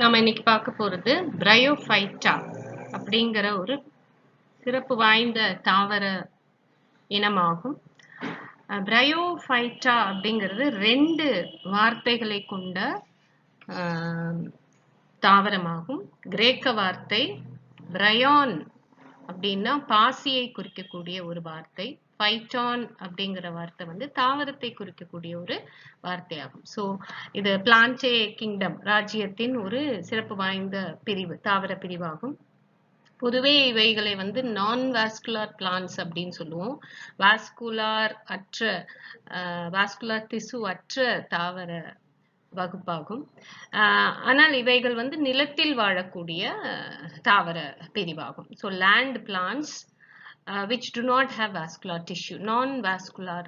நாம இன்னைக்கு பார்க்க போறது பிரையோஃபைட்டா அப்படிங்கிற ஒரு சிறப்பு வாய்ந்த தாவர இனமாகும். பிரையோஃபைட்டா அப்படிங்கிறது 2 வார்த்தைகளை கொண்ட தாவரமாகும். கிரேக்க வார்த்தை பிரையான் அப்படின்னா பாசியை குறிக்கக்கூடிய ஒரு வார்த்தை. பைட்டான் அப்படிங்கிற வார்த்தை வந்து தாவரத்தை குறிக்கக்கூடிய ஒரு வார்த்தையாகும். ஸோ இது பிளான்டே கிங்டம் ராஜ்யத்தின் ஒரு சிறப்பு வாய்ந்த பிரிவு, தாவர பிரிவாகும். பொதுவே இவைகளை வந்து நான் வாஸ்குலார் பிளான்ஸ் அப்படின்னு சொல்லுவோம். வாஸ்குலார் திசு அற்ற தாவர வகுப்பாகும். ஆனால் இவைகள் வந்து நிலத்தில் வாழக்கூடிய தாவர பிரிவாகும். So land plants which do not have vascular tissue, non-vascular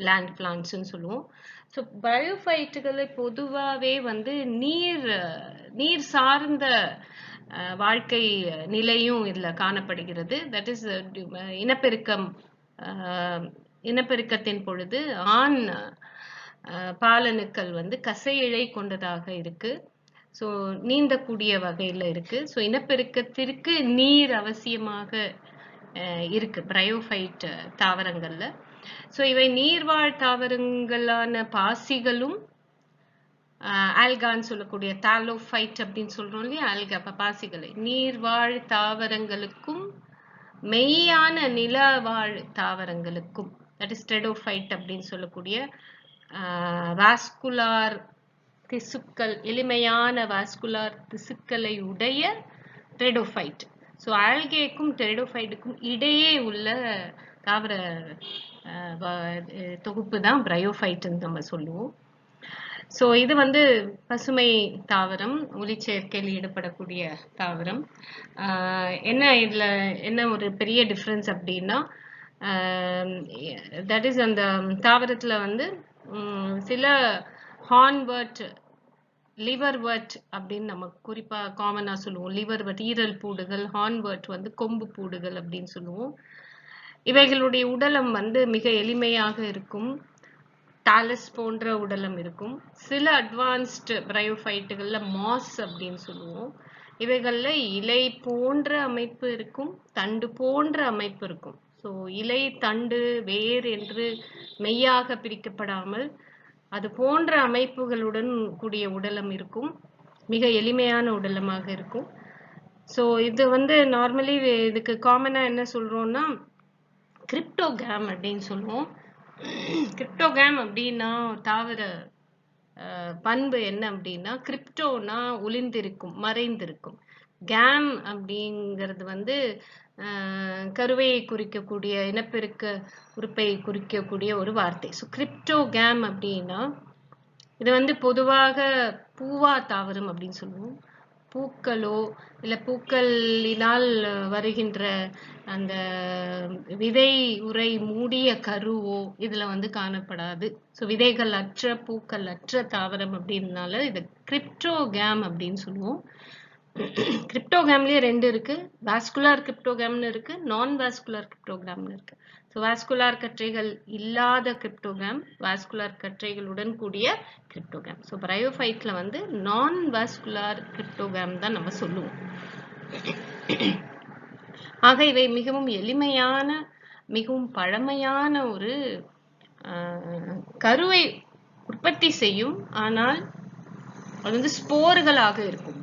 land plants ன்னு சொல்லுவோம். ஸோ பயோஃபைட்டுகளை பொதுவாகவே வந்து நீர் சார்ந்த வாழ்க்கை நிலையும் இதில் காணப்படுகிறது. தட் இஸ் இனப்பெருக்கத்தின் பொழுது ஆண் பாலணுக்கள் வந்து கசையிழை கொண்டதாக இருக்கு. ஸோ நீந்தக்கூடிய வகையில் இருக்கு. ஸோ இனப்பெருக்கத்திற்கு நீர் அவசியமாக இருக்கு பிரையோஃபைட் தாவரங்கள்ல. ஸோ இவை நீர்வாழ் தாவரங்களான பாசிகளும் ஆல்கான்னு சொல்லக்கூடிய தாலோஃபைட் அப்படின்னு சொல்றோம் இல்லையா, ஆல்கா பாசிகளை நீர்வாழ் தாவரங்களுக்கும் மெய்யான நிலவாழ் தாவரங்களுக்கும், தட் இஸ் ஸ்டெடோஃபைட் அப்படின்னு சொல்லக்கூடிய வாஸ்குலார் திசுக்கள், எளிமையான வாஸ்குலார் திசுக்களை உடைய டெரிடோஃபைட். ஸோ ஆல்கேக்கும் டெரிடோஃபைட்டுக்கும் இடையே உள்ள தாவர தொகுப்பு தான் பிரையோஃபைட்ன்னு நம்ம சொல்லுவோம். ஸோ இது வந்து பசுமை தாவரம், ஒளிச்சேர்க்கையில் ஈடுபடக்கூடிய தாவரம். இதில் என்ன ஒரு பெரிய டிஃப்ரென்ஸ் அப்படின்னா, தட் இஸ் அந்த தாவரத்தில் வந்து சில ஹார்ன்வர்ட், லிவர்வர்ட் அப்படின்னு நம்ம குறிப்பா காமனா சொல்லுவோம். லிவர்வர்ட் ஈரல் பூடுகள், ஹார்ன்வர்ட் வந்து கொம்பு பூடுகள் அப்படின்னு சொல்லுவோம். இவைகளுடைய உடலம் வந்து மிக எளிமையாக இருக்கும். தாலஸ் போன்ற உடலம் இருக்கும். சில அட்வான்ஸ்டு பிரையோஃபைட்டுகள்ல மாஸ் அப்படின்னு சொல்லுவோம். இவைகள்ல இலை போன்ற அமைப்பு இருக்கும், தண்டு போன்ற அமைப்பு இருக்கும். ஸோ இலை, தண்டு, வேர் என்று மெய்யாக பிரிக்கப்படாமல் அது போன்ற அமைப்புகளுடன் கூடிய உடலம் இருக்கும். மிக எளிமையான உடலமாக இருக்கும். ஸோ இது வந்து நார்மலி இதுக்கு காமனா என்ன சொல்றோம்னா கிரிப்டோகாம் அப்படின்னு சொல்லுவோம். கிரிப்டோகாம் அப்படின்னா தாவர பண்பு என்ன அப்படின்னா, கிரிப்டோனா ஒளிந்திருக்கும், மறைந்திருக்கும். கேம் அப்படிங்கிறது வந்து கருவையை குறிக்கக்கூடிய, இனப்பெருக்க உறுப்பை குறிக்கக்கூடிய ஒரு வார்த்தை. ஸோ கிரிப்டோகாம் அப்படின்னா இது வந்து பொதுவாக பூவா தாவரம் அப்படின்னு சொல்லுவோம். பூக்களோ இல்லை பூக்களினால் வருகின்ற அந்த விதை உரை மூடிய கருவோ இதுல வந்து காணப்படாது. ஸோ விதைகள் அற்ற, பூக்கள் அற்ற தாவரம் அப்படின்னால இது கிரிப்டோகாம் அப்படின்னு சொல்லுவோம். கிரிப்டோகாம்லயே 2 இருக்கு. வாஸ்குலார் கிரிப்டோகாம்னு இருக்கு, நான் வாஸ்குலார் கிரிப்டோகாம்னு இருக்கு. ஸோ வாஸ்குலார் கற்றைகள் இல்லாத கிரிப்டோகாம், வாஸ்குலார் கற்றைகளுடன் கூடிய கிரிப்டோகாம். ஸோ பிரையோஃபைட்ல வந்து நான் வாஸ்குலார் கிரிப்டோகாம் தான் நம்ம சொல்லுவோம். ஆக இவை மிகவும் எளிமையான, மிகவும் பழமையான ஒரு கருவை உற்பத்தி செய்யும். ஆனால் அது வந்து ஸ்போர்களாக இருக்கும்.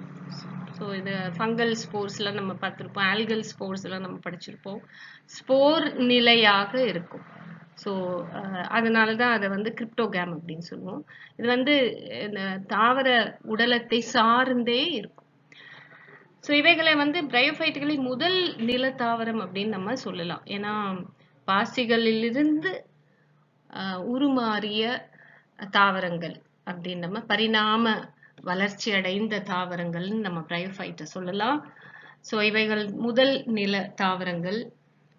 ஸோ இது ஃபங்கல் ஸ்போர்ஸ்லாம் நம்ம பார்த்துருப்போம், ஆல்கல் ஸ்போர்ஸ்லாம் நம்ம படிச்சிருப்போம். ஸ்போர் நிலையாக இருக்கும். ஸோ அதனால தான் அதை வந்து கிரிப்டோகாம் அப்படின்னு சொல்லுவோம். இது வந்து இந்த தாவர உடலத்தை சார்ந்தே இருக்கும். ஸோ இவைகளை வந்து பிரையோஃபைட்டுகளின் முதல் நில தாவரம் அப்படின்னு நம்ம சொல்லலாம். ஏன்னா பாசிகளிலிருந்து உருமாறிய தாவரங்கள் அப்படின்னு நம்ம பரிணாம வளர்ச்சி அடைந்த தாவரங்கள்னு நம்ம பிரையோஃபைட்டை சொல்லலாம். ஸோ இவைகள் முதல் நில தாவரங்கள்.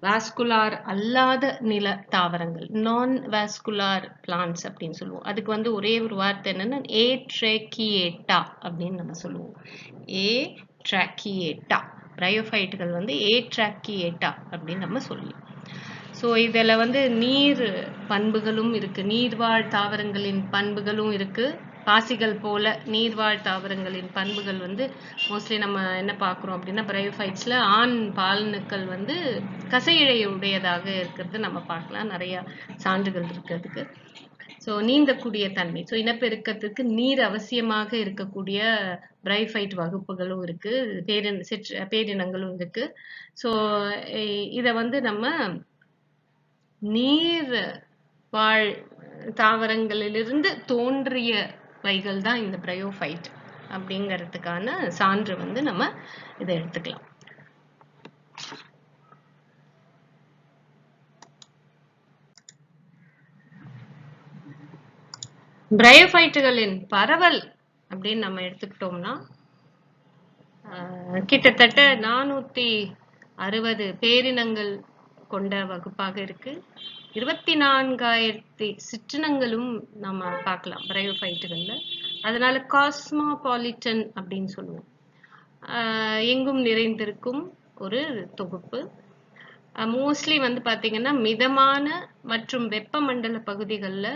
வாஸ்குலார் அல்லாத நில தாவரங்கள், நான் வாஸ்குலார் பிளான்ஸ் அப்படின்னு சொல்லுவோம். அதுக்கு வந்து ஒரே ஒரு வார்த்தை என்னன்னா ஏட்ரேக்கியேட்டா அப்படின்னு நம்ம சொல்லுவோம். ஏட்ராக்கியேட்டா. பிரையோஃபைட்டுகள் வந்து ஏட்ராக்கியேட்டா அப்படின்னு நம்ம சொல்லலாம். ஸோ இதில் வந்து நீர் பண்புகளும் இருக்கு, நீர்வாழ் தாவரங்களின் பண்புகளும் இருக்கு, பாசிகள் போல நீர்வாழ் தாவரங்களின் பண்புகள் வந்து மோஸ்ட்லி நம்ம என்ன பார்க்குறோம் அப்படின்னா பிரையோஃபைட்ஸில் ஆண் பாலணுக்கள் வந்து கசையிழை உடையதாக இருக்கிறது நம்ம பார்க்கலாம். நிறைய சான்றுகள் இருக்கிறதுக்கு. ஸோ நீந்தக்கூடிய தன்மை. ஸோ இனப்பெருக்கத்துக்கு நீர் அவசியமாக இருக்கக்கூடிய பிரைஃபைட் வகுப்புகளும் இருக்கு, பேரினங்களும் இருக்கு. ஸோ இதை வந்து நம்ம நீர் வாழ் தாவரங்களிலிருந்து தோன்றியவைகள் தான் இந்த பிரையோஃபைட் அப்படிங்கிறதுக்கான சான்று வந்து நம்ம இதை எடுத்துக்கலாம். பிரையோஃபைட்டுகளின் பரவல் அப்படின்னு நம்ம எடுத்துக்கிட்டோம்னா கிட்டத்தட்ட 460 பேரினங்கள் கொண்ட வகுப்பாக இருக்கு. 24,000 சிற்றினங்களும் நம்ம பார்க்கலாம் பிரையோஃபைட்டுகள்ல. அதனால காஸ்மோபாலிட்டன் அப்படின்னு சொல்லுவோம். எங்கும் நிறைந்திருக்கும் ஒரு தொகுப்பு. மோஸ்ட்லி வந்து பாத்தீங்கன்னா மிதமான மற்றும் வெப்பமண்டல பகுதிகளில்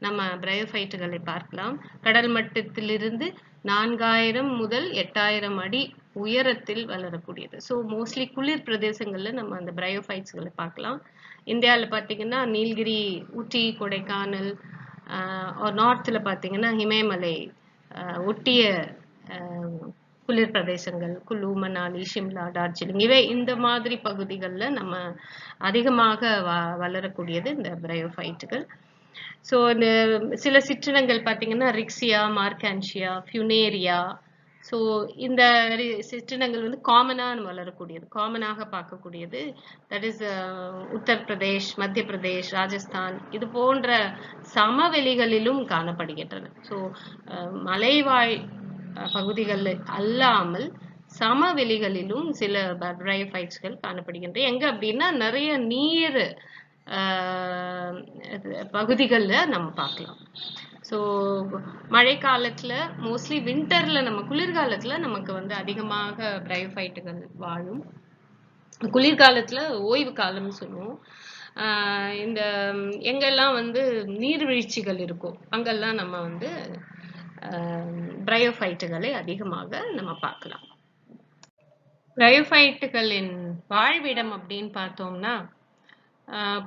நம்ம பிரையோஃபைட்டுகளை பார்க்கலாம். கடல் மட்டத்திலிருந்து 4000 முதல் 8000 அடி உயரத்தில் வளரக்கூடியது. ஸோ மோஸ்ட்லி குளிர் பிரதேசங்கள்ல நம்ம அந்த பிரையோஃபைட்ஸ்களை பார்க்கலாம். இந்தியாவில் பார்த்தீங்கன்னா நீலகிரி, ஊட்டி, கொடைக்கானல், நார்த்தில் பார்த்தீங்கன்னா இமயமலை ஒட்டிய குளிர் பிரதேசங்கள், குலு, மணாலி, ஷிம்லா, டார்ஜிலிங், இவை இந்த மாதிரி பகுதிகளில் நம்ம அதிகமாக வளரக்கூடியது இந்த பிரையோஃபைட்டுகள். ஸோ இந்த சில சிற்றினங்கள் பார்த்தீங்கன்னா ரிக்ஸியா, மார்கான்ஷியா, ஃபியூனேரியா. ஸோ இந்த சிற்றினங்கள் வந்து காமனாக வளரக்கூடியது, காமனாக பார்க்கக்கூடியது. தட் இஸ் உத்தரப்பிரதேஷ், மத்திய பிரதேஷ், ராஜஸ்தான் இது போன்ற சமவெளிகளிலும் காணப்படுகின்றன. ஸோ மலைவாழ் பகுதிகளில் அல்லாமல் சமவெளிகளிலும் சில பிரையோஃபைட்ஸ்கள் காணப்படுகின்றன. எங்க அப்படின்னா நிறைய நீர் பகுதிகளில் நம்ம பார்க்கலாம். ஸோ மழை காலத்தில் மோஸ்ட்லி வின்டர்ல நம்ம குளிர்காலத்தில் நமக்கு வந்து அதிகமாக பிரையோஃபைட்டுகள் வாழும். குளிர்காலத்தில் ஓய்வு காலம்னு சொல்லுவோம். இந்த எங்கெல்லாம் வந்து நீர்வீழ்ச்சிகள் இருக்கும் அங்கெல்லாம் நம்ம வந்து பிரையோஃபைட்டுகளை அதிகமாக நம்ம பார்க்கலாம். பிரையோஃபைட்டுகளின் வாழ்விடம் அப்படின்னு பார்த்தோம்னா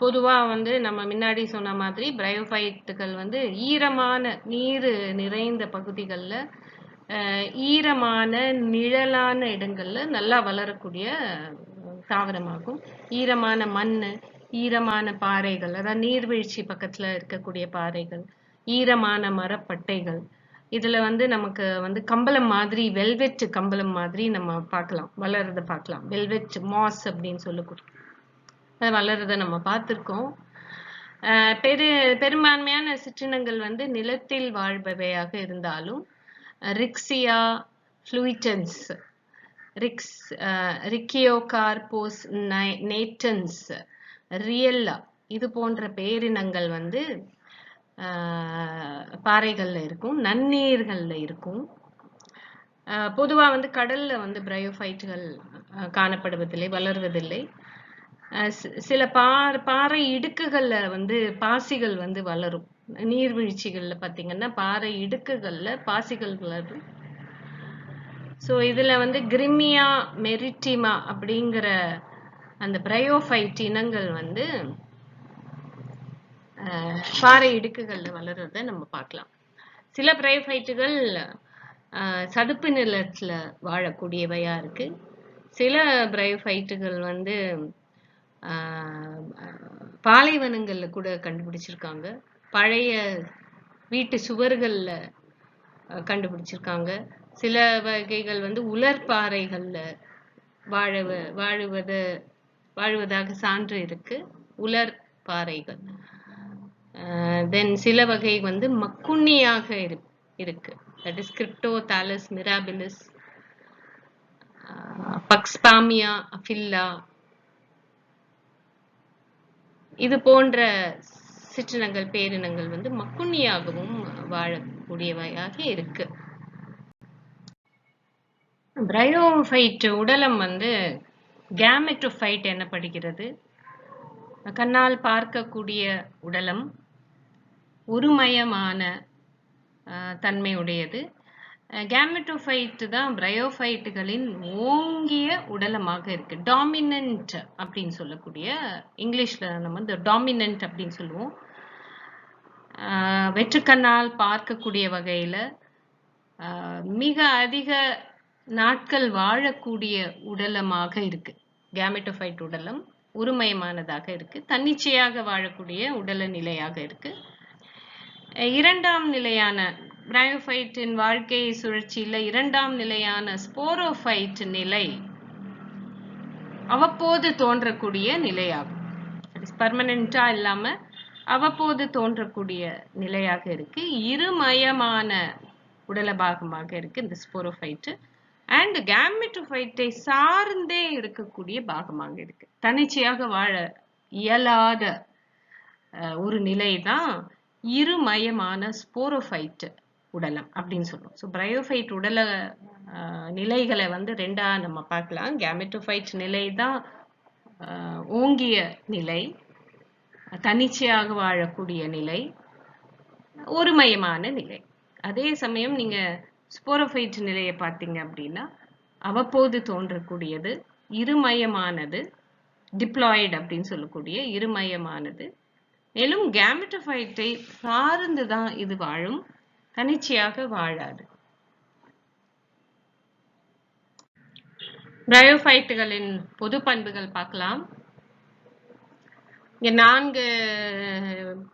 பொதுவா வந்து நம்ம முன்னாடி சொன்ன மாதிரி பிரையோஃபைட்டுகள் வந்து ஈரமான நீர் நிறைந்த பகுதிகளில் ஈரமான நிழலான இடங்கள்ல நல்லா வளரக்கூடிய தாவரமாகும். ஈரமான மண், ஈரமான பாறைகள், அதாவது நீர்வீழ்ச்சி பக்கத்துல இருக்கக்கூடிய பாறைகள், ஈரமான மரப்பட்டைகள், இதுல வந்து நமக்கு வந்து கம்பளம் மாதிரி, வெல்வெட் கம்பளம் மாதிரி நம்ம பார்க்கலாம், வளர்றத பார்க்கலாம். வெல்வெட் மாஸ் அப்படின்னு சொல்லக்கூடிய வளர்றத நம்ம பார்த்துருக்கோம். பெரும்பான்மையான சிற்றினங்கள் வந்து நிலத்தில் வாழ்பவையாக இருந்தாலும் ரிக்ஸியா ஃப்ளூயிட்டன்ஸ், ரிக்கியோகார்போஸ் நேட்டன்ஸ், ரியல்லா இது போன்ற பேரினங்கள் வந்து பாறைகள்ல இருக்கும், நன்னீர்கள்ல இருக்கும். பொதுவா வந்து கடல்ல வந்து பிரையோஃபைட்டுகள் காணப்படுவதில்லை, வளர்வதில்லை. சில பாறை இடுக்குகள்ல வந்து பாசிகள் வந்து வளரும். நீர்வீழ்ச்சிகள்ல பாத்தீங்கன்னா பாறை இடுக்குகள்ல பாசிகள் வளரும். ஸோ இதுல வந்து கிரிமியா மெரிட்டிமா அப்படிங்கிற அந்த பிரையோஃபைட் இனங்கள் வந்து பாறை இடுக்குகள்ல வளர்றத நம்ம பார்க்கலாம். சில பிரையோஃபைட்டுகள் சதுப்பு நிலத்துல வாழக்கூடியவையா இருக்கு. சில பிரையோஃபைட்டுகள் வந்து பாலைவனங்கள்ல கூட கண்டுபிடிச்சிருக்காங்க, பழைய வீட்டு சுவர்கள்ல கண்டுபிடிச்சிருக்காங்க. சில வகைகள் வந்து உலர்பாறைகள்ல வாழுவதாக சான்று இருக்கு, உலர் பாறைகள். தென் சில வகை வந்து மக்குண்ணியாக இருக்கு, தட் இஸ் கிரிப்டோதாலஸ் மிராபிலிஸ், பக்ஸ்பாமியா அஃபில்லா, இது போன்ற சிற்றினங்கள் பேரினங்கள் வந்து மக்குண்ணியாகவும் வாழக்கூடியவையாக இருக்கு. பிரையோஃபைட் உடலம் வந்து கேமெட்டோஃபைட் எனப்படுகிறது. கண்ணால் பார்க்கக்கூடிய உடலம் ஒருமயமான தன்மை உடையது. கேமெட்டோஃபைட் தான் பிரையோஃபைட்டுகளின் ஓங்கிய உடலமாக இருக்கு. டாமினன்ட் அப்படின்னு சொல்லக்கூடிய, இங்கிலீஷ்ல நம்ம இந்த டாமினன்ட் அப்படின்னு சொல்லுவோம். வெற்றுக்கண்ணால் பார்க்கக்கூடிய வகையில மிக அதிக நாட்கள் வாழக்கூடிய உடலமாக இருக்கு. கேமெட்டோஃபைட் உடலம் உருமயமானதாக இருக்கு. தன்னிச்சையாக வாழக்கூடிய உடல நிலையாக இருக்கு. இரண்டாம் நிலையான பிரையோஃபைட்டின் வாழ்க்கை சுழற்சியில இரண்டாம் நிலையான ஸ்போரோஃபைட் நிலை அவ்வப்போது தோன்றக்கூடிய நிலையாகும். பர்மனண்டா இல்லாம அவ்வப்போது தோன்றக்கூடிய நிலையாக இருக்கு. இருமயமான உடல பாகமாக இருக்கு இந்த ஸ்போரோஃபைட். அண்ட் கேமெட்டோஃபைட்டை சார்ந்தே இருக்கக்கூடிய பாகமாக இருக்கு. தன்னிச்சையாக வாழ இயலாத ஒரு நிலை தான் இருமயமான ஸ்போரோஃபைட் உடலம் அப்படின்னு சொல்லுவோம். ஸோ பிரையோஃபைட் உடல நிலைகளை வந்து ரெண்டா நம்ம பார்க்கலாம். கேமெட்டோஃபைட் நிலை தான் ஓங்கிய நிலை, தன்னிச்சையாக வாழக்கூடிய நிலை, ஒருமயமான நிலை. அதே சமயம் நீங்க ஸ்போரோஃபைட் நிலையை பார்த்தீங்க அப்படின்னா அவ்வப்போது தோன்றக்கூடியது, இருமயமானது, டிப்ளாய்டு அப்படின்னு சொல்லக்கூடிய இருமயமானது. மேலும் கேமெட்டோஃபைட்டை சார்ந்துதான் இது வாழும், தனிச்சையாக வாழாது. பிரையோஃபைட்டுகளின் பொது பண்புகள் பார்க்கலாம். இங்க 4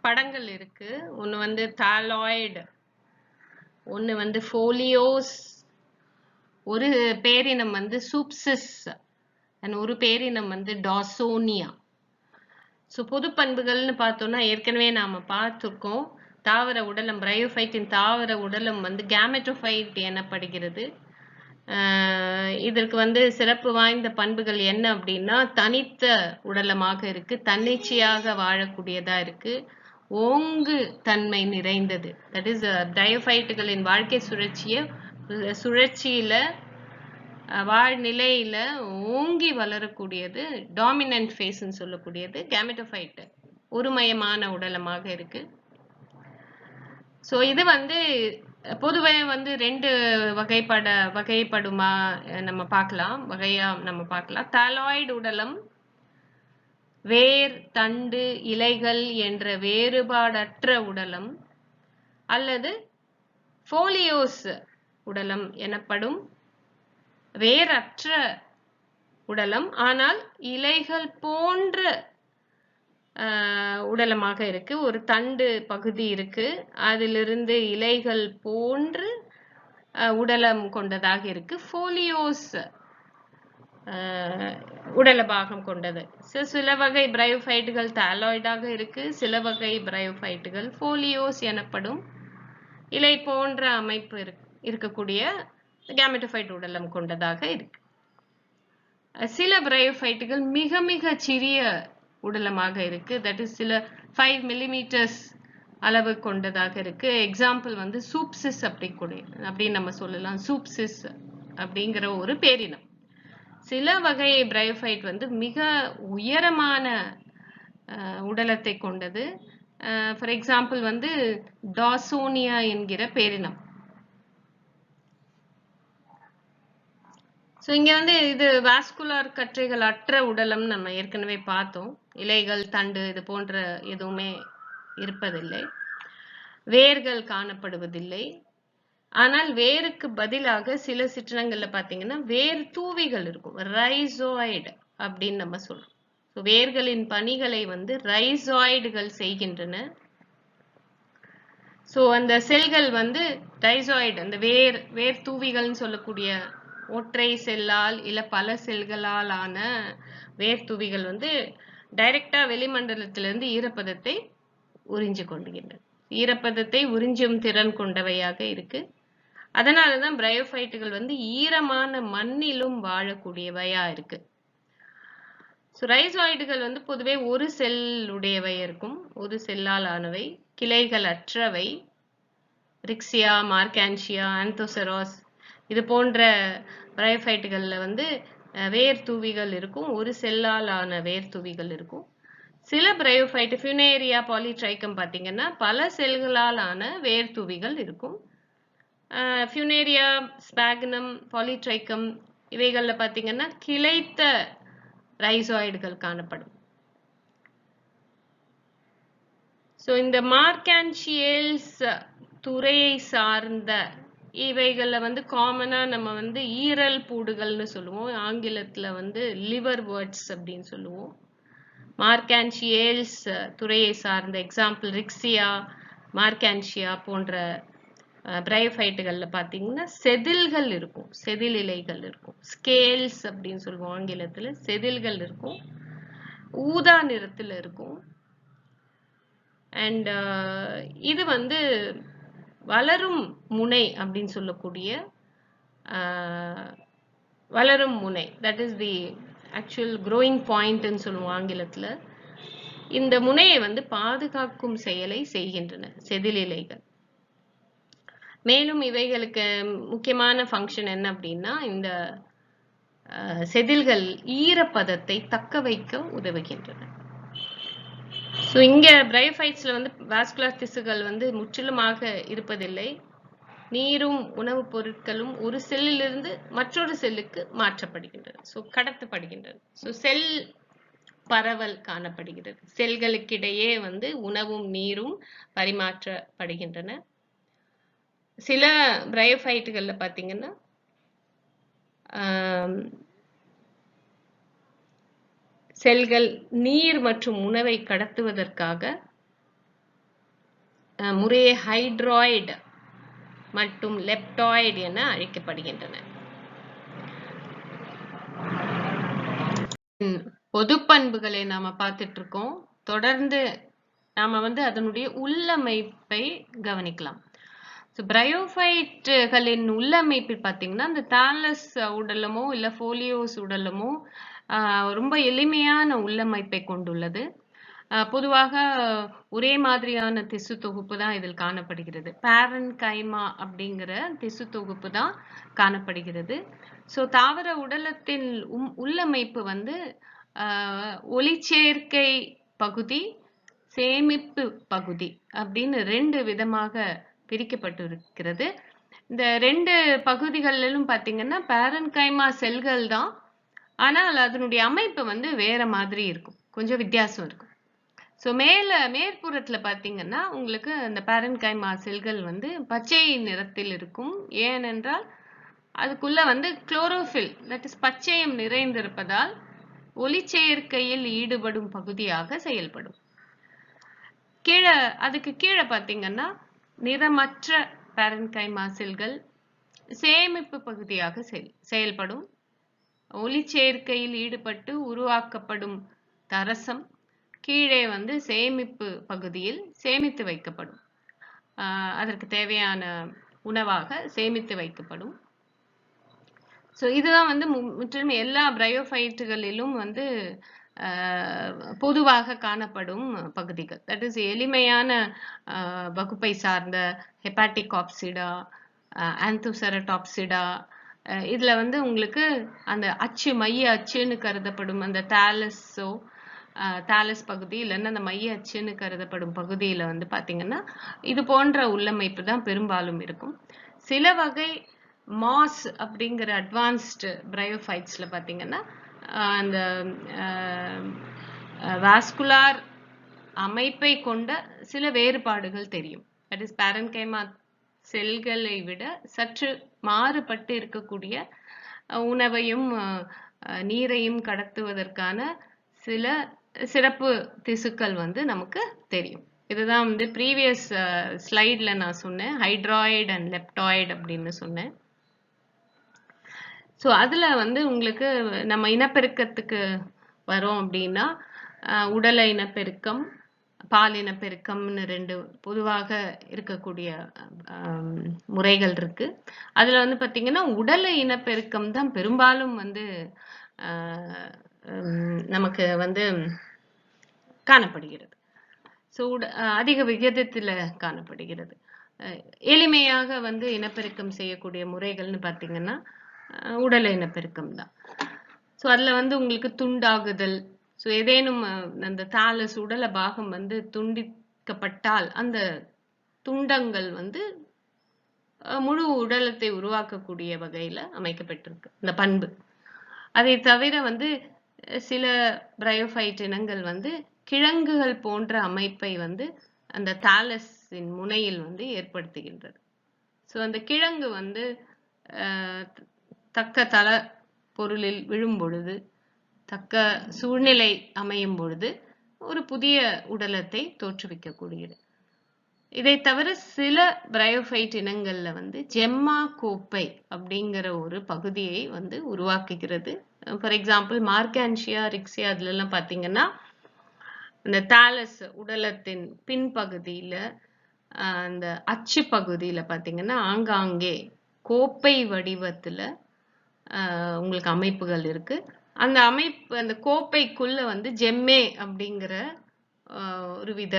படங்கள் இருக்கு. ஒன்னு வந்து தாலாய்டு, ஒன்னு வந்து ஃபோலியோஸ், ஒரு பேரினம் வந்து சூப்சிஸ், ஒரு பேரினம் வந்து டாசோனியா. ஸோ பொது பண்புகள்னு பார்த்தோம்னா ஏற்கனவே நாம பார்த்துருக்கோம். தாவர உடலம், பிரையோஃபைட்டின் தாவர உடலம் வந்து கேமெட்டோஃபைட் எனப்படுகிறது. இதற்கு வந்து சிறப்பு வாய்ந்த பண்புகள் என்ன அப்படின்னா, தனித்த உடலமாக இருக்கு, தன்னிச்சையாக வாழக்கூடியதா இருக்கு, ஓங்கு தன்மை நிறைந்தது. தட் இஸ் பிரையோஃபைட்டுகளின் வாழ்க்கை சுழற்சியில வாழ்நிலையில ஓங்கி வளரக்கூடியது, டாமினன்ட் ஃபேஸ்ன்னு சொல்லக்கூடியது கேமெட்டோஃபைட் ஒருமயமான உடலமாக இருக்கு. ஸோ இது வந்து பொதுவாக வந்து 2 வகைப்படுமா நம்ம பார்க்கலாம். தாலாய்டு உடலம் வேர், தண்டு, இலைகள் என்ற வேறுபாடற்ற உடலம், அல்லது ஃபோலியோஸ் உடலம் எனப்படும் வேரற்ற உடலம், ஆனால் இலைகள் போன்ற உடலமாக இருக்கு. ஒரு தண்டு பகுதி இருக்கு, அதிலிருந்து இலைகள் போன்று உடலம் கொண்டதாக இருக்கு. ஃபோலியோஸ் உடல பாகம் கொண்டது. சில வகை பிரையோஃபைட்டுகள் தாலாய்டாக இருக்கு, சில வகை பிரையோஃபைட்டுகள் ஃபோலியோஸ் எனப்படும் இலை போன்ற அமைப்பு இருக்கக்கூடிய கேமெட்டோஃபைட் உடலம் கொண்டதாக இருக்கு. சில பிரையோஃபைட்டுகள் மிக மிக சிறிய உடலமாக இருக்கு. தட் இஸ் சில 5 மில்லிமீட்டர்ஸ் அளவு கொண்டதாக இருக்கு. எக்ஸாம்பிள் வந்து சூப்சிஸ் அப்படின்னு நம்ம சொல்லலாம். சூப்சிஸ் அப்படிங்கிற ஒரு பேரினம். சில வகை பிரையோஃபைட் வந்து மிக உயரமான உடலத்தை கொண்டது. ஃபார் எக்ஸாம்பிள் வந்து டாசோனியா என்கிற பேரினம். ஸோ இங்க வந்து இது வாஸ்குலார் கற்றைகள் அற்ற உடலம் நம்ம ஏற்கனவே பார்த்தோம். இலைகள், தண்டு இது போன்ற எதுவுமே இருப்பதில்லை, வேர்கள் காணப்படுவதில்லை. ஆனால் வேருக்கு பதிலாக சில சிற்றினங்கள்ல பாத்தீங்கன்னா வேர் தூவிகள் இருக்கும், ரைசோய்டு அப்படின்னு நம்ம சொல்றோம். வேர்களின் பணிகளை வந்து ரைசோய்டுகள் செய்கின்றன. ஸோ அந்த செல்கள் வந்து ரைசோய்டு, அந்த வேர் தூவிகள்னு சொல்லக்கூடிய ஒற்றை செல்லால் இல்ல பல செல்களால் ஆன வேர் தூவிகள் வந்து டைரக்டா வெளிமண்டலத்திலிருந்து ஈரப்பதத்தை உறிஞ்சு கொள்கின்றன. ஈரப்பதத்தை உறிஞ்சும் திறன் கொண்டவையாக இருக்கு. அதனாலதான் பிரையோஃபைட்டுகள் வந்து ஈரமான மண்ணிலும் வாழக்கூடியவையா இருக்கு. ரைசோய்டுகள் வந்து பொதுவே ஒரு செல் உடையவை இருக்கும், ஒரு செல்லால் ஆனவை, கிளைகள் அற்றவை. ரிக்ஸியா, மார்கான்சியா, ஆந்தோசெராஸ் இது போன்ற பிரையோஃபைட்டுகள்ல வந்து வேர் தூவிகள் இருக்கும், ஒரு செல்லால் ஆன வேர் தூவிகள் இருக்கும். சில பிரையோஃபைட் ஃபியூனேரியா பாலிட்ரைக்கம் பார்த்தீங்கன்னா பல செல்களால் ஆன வேர் துவிகள் இருக்கும். ஃபியூனேரியா ஸ்பாக்னம் பாலிட்ரைக்கம் இவைகளில் பார்த்தீங்கன்னா கிளைத்த ரைசோய்டுகள் காணப்படும். ஸோ இந்த மார்கான்ஷியல்ஸ் துறையை சார்ந்த இவைகளில் வந்து காமனாக நம்ம வந்து ஈரல் பூடுகள்னு சொல்லுவோம். ஆங்கிலத்தில் வந்து லிவர் வேர்ட்ஸ் அப்படின்னு சொல்லுவோம். மார்கான்ஷியல்ஸ் துறையை சார்ந்த எக்ஸாம்பிள் ரிக்ஸியா, மார்கான்ஷியா போன்ற பிரையோஃபைட்டுகளில் பார்த்தீங்கன்னா செதில்கள் இருக்கும், செதில் இலைகள் இருக்கும். ஸ்கேல்ஸ் அப்படின்னு சொல்லுவோம் ஆங்கிலத்தில். செதில்கள் இருக்கும், ஊதா நிறத்தில் இருக்கும். அண்ட் இது வந்து வளரும் முனை அப்படின்னு சொல்லக்கூடிய வளரும் முனை, that is the actual growing பாயிண்ட்னு சொல்லுவோம் ஆங்கிலத்தில். இந்த முனையை வந்து பாதுகாக்கும் செயலை செய்கின்றன செதில் இலைகள். மேலும் இவைகளுக்கு முக்கியமான ஃபங்க்ஷன் என்ன அப்படின்னா இந்த செதில்கள் ஈரப்பதத்தை தக்க வைக்க உதவுகின்றன. ஸோ இங்க பிரையோஃபைட்ஸ்ல வந்து வாஸ்குலர் திசுகள் வந்து முற்றிலுமாக இருப்பதில்லை. நீரும் உணவுப் பொருட்களும் ஒரு செல்லிலிருந்து மற்றொரு செல்லுக்கு மாற்றப்படுகின்றன, ஸோ கடத்தப்படுகின்றன. ஸோ செல் பரவல் காணப்படுகிறது. செல்களுக்கிடையே வந்து உணவும் நீரும் பரிமாற்றப்படுகின்றன. சில பிரையோஃபைட்டுகளில் பார்த்தீங்கன்னா செல்கள் நீர் மற்றும் உணவை கடத்துவதற்காக முறையே ஹைட்ராய்டு மற்றும் லெப்டாய்டு என அழைக்கப்படுகின்றன. பொது பண்புகளை நாம பார்த்துட்டு இருக்கோம். தொடர்ந்து நாம வந்து அதனுடைய உள்ளமைப்பை கவனிக்கலாம். பிரையோஃபைட்டுகளின் உள்ளமைப்பு பார்த்தீங்கன்னா இந்த தாலஸ் உடலமோ இல்லை ஃபோலியோஸ் உடலமோ ரொம்ப எளிமையான உள்ளமைப்பை கொண்டுள்ளது. பொதுவாக ஒரே மாதிரியான திசு தொகுப்பு தான் இதில் காணப்படுகிறது. பேரன்கைமா அப்படிங்கிற திசு தொகுப்பு தான் காணப்படுகிறது. ஸோ தாவர உடலத்தின் உள்ளமைப்பு வந்து ஒளிச்சேர்க்கை பகுதி, சேமிப்பு பகுதி அப்படின்னு 2 விதமாக பிரிக்கப்பட்டிருக்கிறது. இந்த 2 பகுதிகளிலும் பார்த்தீங்கன்னா பேரன்கைமா செல்கள் தான், ஆனால் அதனுடைய அமைப்பு வந்து வேற மாதிரி இருக்கும், கொஞ்சம் வித்தியாசம் இருக்கும். ஸோ மேற்புறத்துல பார்த்தீங்கன்னா உங்களுக்கு அந்த பேரன்கைமா செல்கள் வந்து பச்சை நிறத்தில் இருக்கும். ஏனென்றால் அதுக்குள்ள வந்து குளோரோஃபில், தட் இஸ் பச்சையம் நிறைந்திருப்பதால் ஒளிச்சேர்க்கையில் ஈடுபடும் பகுதியாக செயல்படும். அதுக்கு கீழே பார்த்தீங்கன்னா நிறமற்ற பேரன்கைமா செல்கள் சேமிப்பு பகுதியாக செயல்படும். ஒளிச்சேர்க்கையில் ஈடுபட்டு உருவாக்கப்படும் தரசம் கீழே வந்து சேமிப்பு பகுதியில் சேமித்து வைக்கப்படும். அதற்கு தேவையான உணவாக சேமித்து வைக்கப்படும். ஸோ இதுதான் வந்து முற்றிலும் எல்லா பிரையோஃபைட்டுகளிலும் வந்து பொதுவாக காணப்படும் பகுதிகள். தட் இஸ் எளிமையான வகுப்பை சார்ந்த ஹெப்பாட்டிகாப்சிடா, ஆந்தோசெரடாப்சிடா, இதுல வந்து உங்களுக்கு அந்த மைய அச்சுன்னு கருதப்படும் அந்த தாலஸ் பகுதி இல்லைன்னா அந்த மைய அச்சுன்னு கருதப்படும் பகுதியில வந்து பாத்தீங்கன்னா இது போன்ற உள்ளமைப்பு தான் பெரும்பாலும் இருக்கும். சில வகை மாஸ் அப்படிங்கிற அட்வான்ஸ்டு பிரையோஃபைட்ஸ்ல பாத்தீங்கன்னா அந்த வாஸ்குலார் அமைப்பை கொண்ட சில வேறுபாடுகள் தெரியும். தட் இஸ் பேரன்கைமா செல்களை விட சற்று மாறுபட்டு இருக்கக்கூடிய உணவையும் நீரையும் கடத்துவதற்கான சில சிறப்பு திசுக்கள் வந்து நமக்கு தெரியும். இதுதான் வந்து ப்ரீவியஸ் ஸ்லைட்ல நான் சொன்னேன், ஹைட்ராய்டு அண்ட் லெப்டாய்டு அப்படின்னு சொன்னேன். ஸோ அதுல வந்து உங்களுக்கு நம்ம இனப்பெருக்கத்துக்கு வரோம் அப்படின்னா உடல இனப்பெருக்கம், பால் இனப்பெருக்கம்னு 2 பொதுவாக இருக்கக்கூடிய முறைகள் இருக்கு. அதுல வந்து பாத்தீங்கன்னா உடல இனப்பெருக்கம் தான் பெரும்பாலும் வந்து நமக்கு வந்து காணப்படுகிறது. ஸோ அதிக விகிதத்துல காணப்படுகிறது. எளிமையாக வந்து இனப்பெருக்கம் செய்யக்கூடிய முறைகள்னு பாத்தீங்கன்னா உடல இனப்பெருக்கம் தான். ஸோ அதுல வந்து உங்களுக்கு துண்டாகுதல், ஸோ ஏதேனும் அந்த தாலஸ் உடல பாகம் வந்து துண்டிக்கப்பட்டால் அந்த துண்டங்கள் வந்து முழு உடலத்தை உருவாக்கக்கூடிய வகையில அமைக்கப்பட்டிருக்கு இந்த பண்பு. அதை தவிர வந்து சில பிரையோஃபைட் இனங்கள் வந்து கிழங்குகள் போன்ற அமைப்பை வந்து அந்த தாலஸின் முனையில் வந்து ஏற்படுத்துகின்றது. ஸோ அந்த கிழங்கு வந்து தக்க தள பொருளில் விழும் பொழுது, தக்க சூழ்நிலை அமையும் பொழுது ஒரு புதிய உடலத்தை தோற்றுவிக்கக்கூடியது. இதை தவிர சில பிரையோஃபைட் இனங்கள்ல வந்து ஜெம்மா கோப்பை அப்படிங்கிற ஒரு பகுதியை வந்து உருவாக்குகிறது. ஃபார் எக்ஸாம்பிள் மார்கான்ஷியா ரிக்ஸியா அதுல எல்லாம் பாத்தீங்கன்னா இந்த தாலஸ் உடலத்தின் பின்பகுதியில அந்த அச்சு பகுதியில பாத்தீங்கன்னா ஆங்காங்கே கோப்பை வடிவத்துல உங்களுக்கு அமைப்புகள் இருக்கு. அந்த அமைப்பு அந்த கோப்பைக்குள்ள வந்து ஜெம்மே அப்படிங்கிற ஒரு வித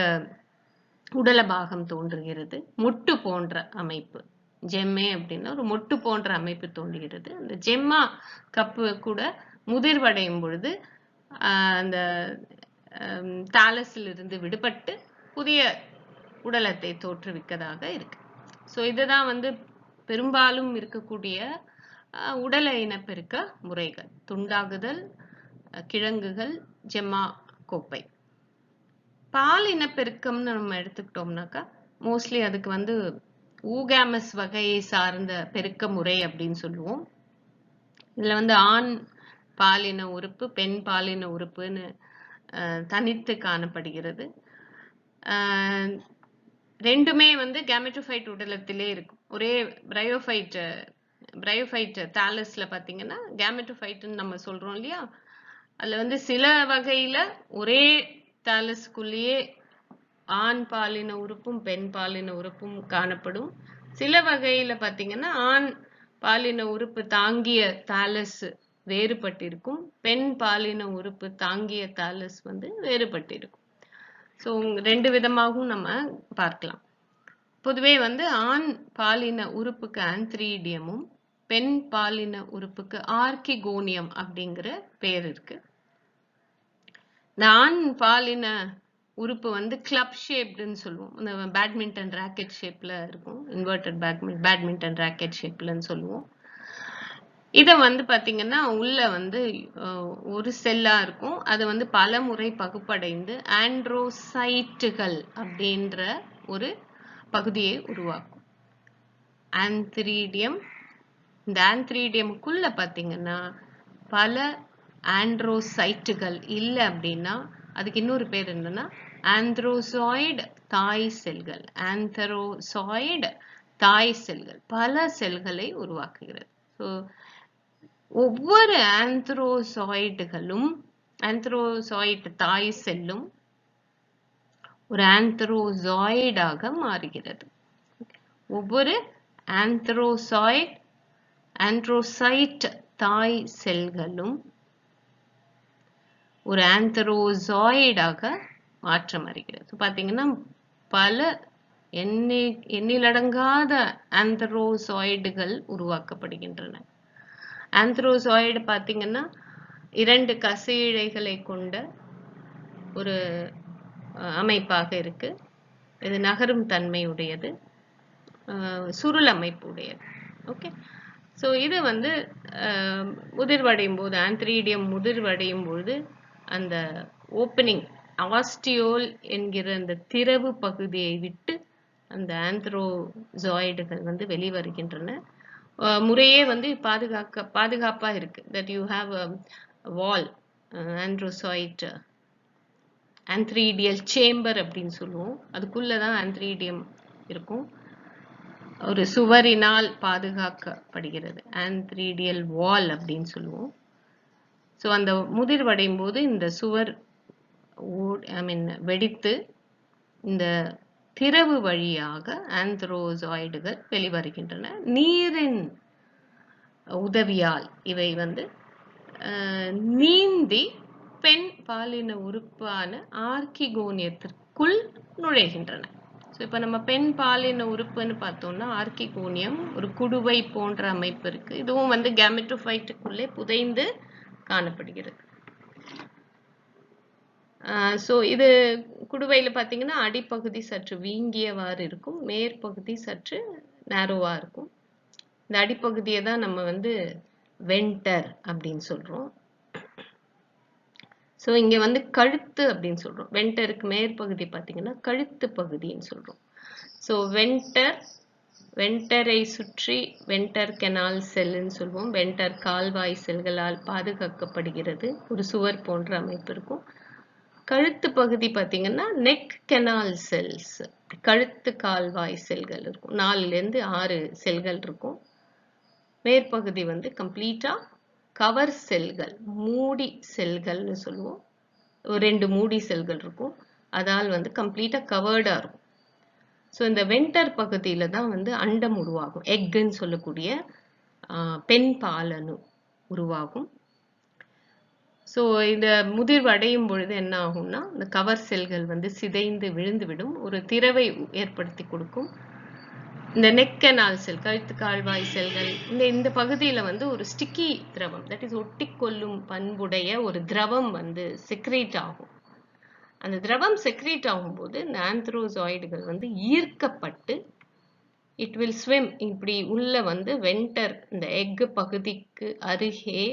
உடல பாகம் தோன்றுகிறது. மொட்டு போன்ற அமைப்பு. ஜெம்மே அப்படின்னா ஒரு மொட்டு போன்ற அமைப்பு தோன்றுகிறது. அந்த ஜெம்மா கப்பு கூட முதிர்வடையும் பொழுது அந்த தாலஸில் இருந்து விடுபட்டு புதிய உடலத்தை தோற்றுவிக்கதாக இருக்கு. ஸோ இதுதான் வந்து பெரும்பாலும் இருக்கக்கூடிய உடல இனப்பெருக்க முறைகள். துண்டாகுதல், கிழங்குகள், ஜெம்மா கோப்பை. பால் இனப்பெருக்கம்னு நம்ம எடுத்துக்கிட்டோம்னாக்கா மோஸ்ட்லி அதுக்கு வந்து ஊகாமஸ் வகையை சார்ந்த பெருக்க முறை அப்படின்னு சொல்லுவோம். இதுல வந்து ஆண் பாலின உறுப்பு பெண் பாலின உறுப்புன்னு தனித்து காணப்படுகிறது. ரெண்டுமே வந்து கேமெட்டோஃபைட் உடலத்திலே இருக்கும். ஒரே பிரையோஃபைட் தாலஸ்ல பாத்தீங்கன்னா கேமெட்டோஃபைட்னு நம்ம சொல்றோம் இல்லையா, அதுல வந்து சில வகையில ஒரே தாலஸ்குள்ளேயே ஆண் பாலின உறுப்பும் பெண் பாலின உறுப்பும் காணப்படும். சில வகையில பாத்தீங்கன்னா ஆண் பாலின உறுப்பு தாங்கிய தாலஸ் வேறுபட்டிருக்கும், பெண் பாலின உறுப்பு தாங்கிய தாலஸ் வந்து வேறுபட்டிருக்கும். ஸோ ரெண்டு விதமாகவும் நம்ம பார்க்கலாம். பொதுவே வந்து ஆண் பாலின உறுப்புக்கு ஆந்த்ரீடியமும் பெண் பாலின உறுப்புக்கு ஆர்கிகோனியம் அப்படிங்கிற பெயர் இருக்கு. இந்த ஆண் பாலின உறுப்பு வந்து கிளப் ஷேப்டுன்னு சொல்லுவோம். இந்த பேட்மிண்டன் ராக்கெட் ஷேப்ல இருக்கும். இன்வெர்டட் பேட்மிண்டன் ராக்கெட் ஷேப்லன்னு சொல்லுவோம். இதை வந்து பாத்தீங்கன்னா உள்ள வந்து ஒரு செல்லா இருக்கும். அது வந்து பல முறை பகுப்படைந்து ஆண்ட்ரோசைட்டுகள் அப்படின்ற ஒரு பகுதியை உருவாக்கும். ஆந்த்ரீடியம். இந்த ஆந்த்ரீடியமுக்குள்ள பாத்தீங்கன்னா பல ஆண்ட்ரோசைட்டுகள் இல்லை அப்படின்னா அதுக்கு இன்னொரு பேர் என்னன்னா ஆந்த்ரோசாய்டு தாய் செல்கள். ஆந்த்ரோசாய்டு தாய் செல்கள் பல செல்களை உருவாக்குகிறது. ஸோ ஒவ்வொரு ஆந்த்ரோசாய்டுகளும் ஆந்த்ரோசாய்டு தாய் செல்லும் ஒரு ஆந்த்ரோசாய்டாக மாறுகிறது. ஒவ்வொரு ஆந்த்ரோசைட் தாய் செல்களும் ஒரு ஆந்த்ரோசாய்டாக மாற்றம் அடைகிறது. பாத்தீங்கன்னா பல எண்ணிலடங்காத ஆந்த்ரோசாய்டுகள் உருவாக்கப்படுகின்றன. ஆந்த்ரோசாய்டு பாத்தீங்கன்னா 2 கசையிழைகளை கொண்ட ஒரு அமைப்பாக இருக்கு. இது நகரும் தன்மை உடையது, சுருள் அமைப்பு உடையது. ஓகே. ஸோ இது வந்து முதிர்வடையும் போது ஆந்த்ரீடியம் முதிர்வடையும் பொழுது அந்த ஓப்பனிங் ஆஸ்டியோல் என்கிற அந்த திறவு பகுதியை விட்டு அந்த ஆந்த்ரோசாய்டுகள் வந்து வெளிவருகின்றன. முறையே வந்து பாதுகாப்பா இருக்கு. that you have a wall antherozoid antheridial chamber அப்படின்னு சொல்லுவோம். அதுக்குள்ளதான் ஆந்த்ரீடியம் இருக்கும். ஒரு சுவரினால் பாதுகாக்கப்படுகிறது. ஆந்த்ரீடியல் வால் அப்படின்னு சொல்லுவோம். ஸோ அந்த முதிர்வடையும் போது இந்த சுவர் வெடித்து இந்த திறவு வழியாக ஆந்த்ரோசாய்டுகள் வெளிவருகின்றன. நீரின் உதவியால் இவை வந்து நீந்தி பெண் பாலின உறுப்பான ஆர்கிகோனியத்திற்குள் நுழைகின்றன. ஸோ இப்போ நம்ம பெண் பாலின உறுப்புன்னு பார்த்தோம்னா ஆர்கிகோனியம் ஒரு குடுவை போன்ற அமைப்பு இருக்கு. இதுவும் வந்து கேமெட்டோஃபைட்டுக்குள்ளே புதைந்து காணப்படுகிறது. ஸோ இது குடுவையில பார்த்தீங்கன்னா அடிப்பகுதி சற்று வீங்கியவாறு இருக்கும், மேற்பகுதி சற்று நேரோவா இருக்கும். இந்த அடிப்பகுதியை தான் நம்ம வந்து வென்டர் அப்படின்னு சொல்றோம். ஸோ இங்க வந்து கழுத்து அப்படின்னு சொல்றோம். வென்டருக்கு மேற்பகுதி பார்த்தீங்கன்னா கழுத்து பகுதின்னு சொல்றோம். ஸோ வென்டரை சுற்றி வென்டர் கெனால் செல்லுன்னு சொல்லுவோம். வென்டர் கால்வாய் செல்களால் பாதுகாக்கப்படுகிறது. ஒரு சுவர் போன்ற அமைப்பு இருக்கும். கழுத்து பகுதி பார்த்தீங்கன்னா நெக் கெனால் செல்ஸ், கழுத்து கால்வாய் செல்கள் இருக்கும். 4லேருந்து 6 செல்கள் இருக்கும். மேற்பகுதி வந்து கம்ப்ளீட்டா கவர் செல்கள், மூடி செல்கள்னு சொல்லுவோம். ஒரு 2 மூடி செல்கள் இருக்கும். அதால் வந்து கம்ப்ளீட்டா கவர்டா இருக்கும். ஸோ இந்த வென்டர் பகுதியில தான் வந்து அண்டம் உருவாகும். எக்குன்னு சொல்லக்கூடிய பெண் பாலணு உருவாகும். ஸோ இந்த முதிர்வு அடையும் பொழுது என்ன ஆகும்னா இந்த கவர் செல்கள் வந்து சிதைந்து விழுந்துவிடும், ஒரு திரவை ஏற்படுத்தி கொடுக்கும். இந்த நெக் கெனால் செல், கழுத்து கால்வாய் செல்கள், இந்த பகுதியில வந்து ஒரு ஸ்டிக்கி திரவம், தட் இஸ் ஒட்டிக்கொள்ளும் பண்புடைய ஒரு திரவம் வந்து செக்ரேட் ஆகும். அந்த திரவம் செக்ரேட் ஆகும்போது இந்த ஆந்த்ரோசாய்டுகள் வந்து ஈர்க்கப்பட்டு இட் வில் ஸ்விம், இப்படி உள்ள வந்து வென்டர் இந்த எக் பகுதிக்கு அருகே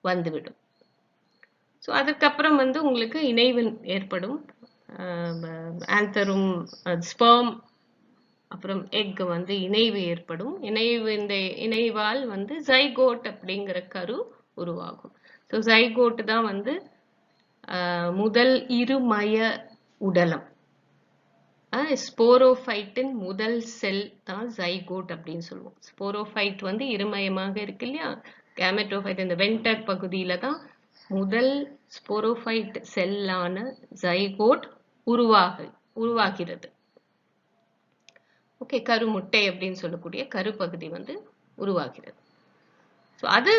வந்துவிடும். ஸோ அதுக்கப்புறம் வந்து உங்களுக்கு இணைவு ஏற்படும். ஆந்தரும் ஸ்பெர்ம் அப்புறம் எக் வந்து இணைவு ஏற்படும். இந்த இணைவால் வந்து ஜைகோட் அப்படிங்கிற கரு உருவாகும். ஸோ ஜைகோட் தான் வந்து முதல் இருமய உடலம். ஸ்போரோஃபைட்டின் முதல் செல் தான் ஜைகோட் அப்படின்னு சொல்லுவோம். ஸ்போரோஃபைட் வந்து இருமயமாக இருக்கு இல்லையா, கேமெட்டோஃபைட் இந்த வென்டர் பகுதியில தான் முதல் ஸ்போரோஃபைட் செல்லான ஜைகோட் உருவாகிறது. ஓகே, கருமுட்டை அப்படின்னு சொல்லக்கூடிய கருப்பகுதி வந்து உருவாகிறது. ஸோ அது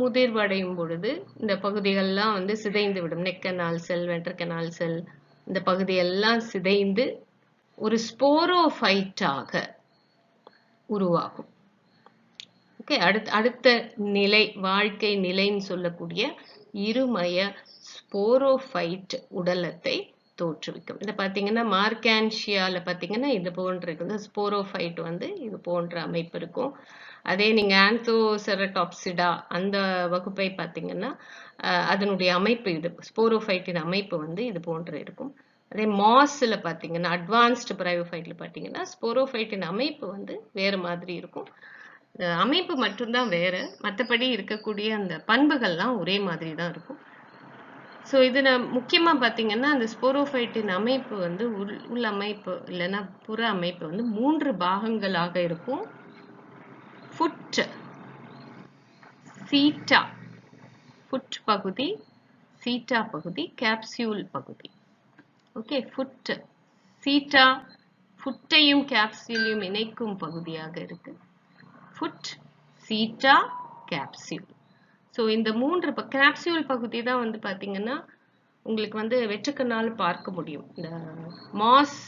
முதிர்வடையும் பொழுது இந்த பகுதிகள்லாம் வந்து சிதைந்து விடும். நெக் கெனால் செல், வென்டர் கெனால் செல், இந்த பகுதியெல்லாம் சிதைந்து ஒரு ஸ்போரோஃபைட்டாக உருவாகும். ஓகே, அடுத்த நிலை, வாழ்க்கை நிலைன்னு சொல்லக்கூடிய இருமய ஸ்போரோஃபைட் உடலத்தை தோற்றுவிக்கும். இதை பார்த்தீங்கன்னா மார்கான்ஷியால பார்த்தீங்கன்னா இது போன்று இருக்குது. ஸ்போரோஃபைட் வந்து இது போன்ற அமைப்பு இருக்கும். அதே நீங்க ஆந்தோசெரடாப்சிடா அந்த வகுப்பை பார்த்தீங்கன்னா அதனுடைய அமைப்பு இது, ஸ்போரோஃபைட்டின் அமைப்பு வந்து இது போன்று இருக்கும். அதே மாஸ்ல பார்த்தீங்கன்னா அட்வான்ஸ்டு பிரையோஃபைட்ல பார்த்தீங்கன்னா ஸ்போரோஃபைட்டின் அமைப்பு வந்து வேறு மாதிரி இருக்கும். அமைப்பு மட்டும்தான் வேற, மற்றபடி இருக்கக்கூடிய அந்த பண்புகள்லாம் ஒரே மாதிரி தான் இருக்கும். ஸோ இதுல முக்கியமா பார்த்தீங்கன்னா அந்த ஸ்போரோஃபைட்டின் அமைப்பு வந்து உள் அமைப்பு இல்லைன்னா புற அமைப்பு வந்து 3 பாகங்களாக இருக்கும். ஃபுட், சீட்டா, ஃபுட் பகுதி, சீட்டா பகுதி, கேப்சியூல் பகுதி. ஓகே, ஃபுட், சீட்டா ஃபுட்டையும் கேப்சியூலையும் இணைக்கும் பகுதியாக இருக்கு. ஃபுட், சீட்டா, கேப்சியூல். ஸோ இந்த 3 கேப்சியூல் பகுதி தான் வந்து பார்த்தீங்கன்னா உங்களுக்கு வந்து வெற்றுக்கண்ணால் பார்க்க முடியும். இந்த மாஸ்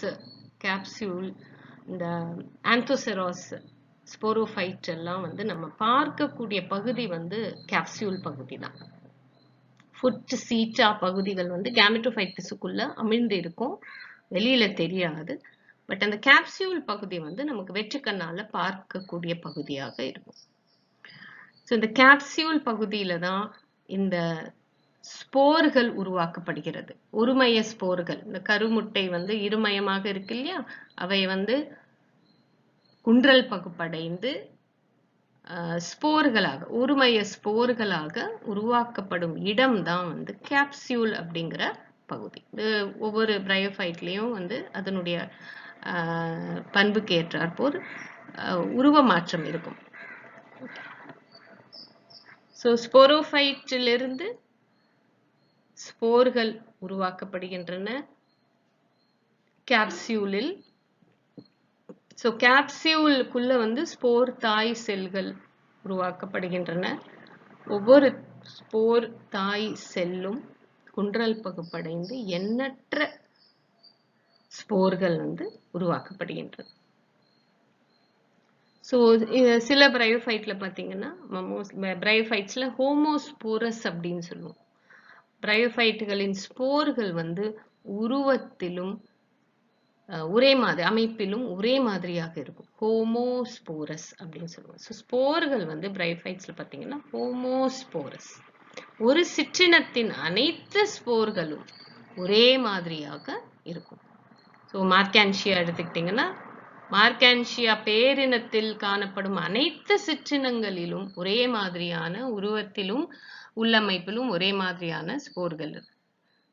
கேப்சியூல், இந்த ஆந்தோசெராஸ் ஸ்போரோஃபைட் எல்லாம் வந்து நம்ம பார்க்கக்கூடிய பகுதி வந்து கேப்சியூல் பகுதி தான். ஃபுட், சீட்டா பகுதிகள் வந்து கேமெட்டோஃபைட்டிஸுக்குள்ள அமிழ்ந்து இருக்கும், வெளியில தெரியாது. பட் அந்த கேப்சியூல் பகுதி வந்து நமக்கு வெற்றுக்கண்ணால பார்க்கக்கூடிய பகுதியாக இருக்கும். ஸோ இந்த கேப்சியூல் பகுதியில தான் இந்த ஸ்போர்கள் உருவாக்கப்படுகிறது. ஒருமய ஸ்போர்கள், இந்த கருமுட்டை வந்து இருமயமாக இருக்கு இல்லையா, அவை வந்து குன்றல் பகுப்படைந்து ஸ்போர்களாக, ஒருமய ஸ்போர்களாக உருவாக்கப்படும் இடம் தான் வந்து கேப்சியூல் அப்படிங்கிற பகுதி. இது ஒவ்வொரு பிரையோஃபைட்லயும் வந்து அதனுடைய பண்புக்கு ஏற்றாற்போல் உருவ மாற்றம் இருக்கும். ஸோ ஸ்போரோஃபைட்டிலிருந்து ஸ்போர்கள் உருவாக்கப்படுகின்றன கேப்சியூலில். ஸோ கேப்சியூலுக்குள்ள வந்து ஸ்போர் தாய் செல்கள் உருவாக்கப்படுகின்றன. ஒவ்வொரு ஸ்போர் தாய் செல்லும் குன்றல் பகுப்படைந்து எண்ணற்ற ஸ்போர்கள் வந்து உருவாக்கப்படுகின்றன. ஸோ சில பிரையோஃபைட்ல பார்த்தீங்கன்னா பிரையோஃபைட்ஸ்ல ஹோமோஸ்போரஸ் அப்படின்னு சொல்லுவோம். பிரையோஃபைட்டுகளின் ஸ்போர்கள் வந்து உருவத்திலும் ஒரே மாதிரி அமைப்பிலும் ஒரே மாதிரியாக இருக்கும். ஹோமோஸ்போரஸ் அப்படின்னு சொல்லுவோம். ஸோ ஸ்போர்கள் வந்து பிரையோஃபைட்ஸ்ல பார்த்தீங்கன்னா ஹோமோஸ்போரஸ். ஒரு சிற்றினத்தின் அனைத்து ஸ்போர்களும் ஒரே மாதிரியாக இருக்கும். ஸோ மார்க்கான்ஷியா எடுத்துக்கிட்டிங்கன்னா மார்க்கான்ஷியா பேரினத்தில் காணப்படும் அனைத்து சிற்றினங்களிலும் ஒரே மாதிரியான உருவத்திலும் உள்ளமைப்பிலும் ஒரே மாதிரியான ஸ்போர்கள் இருக்கு.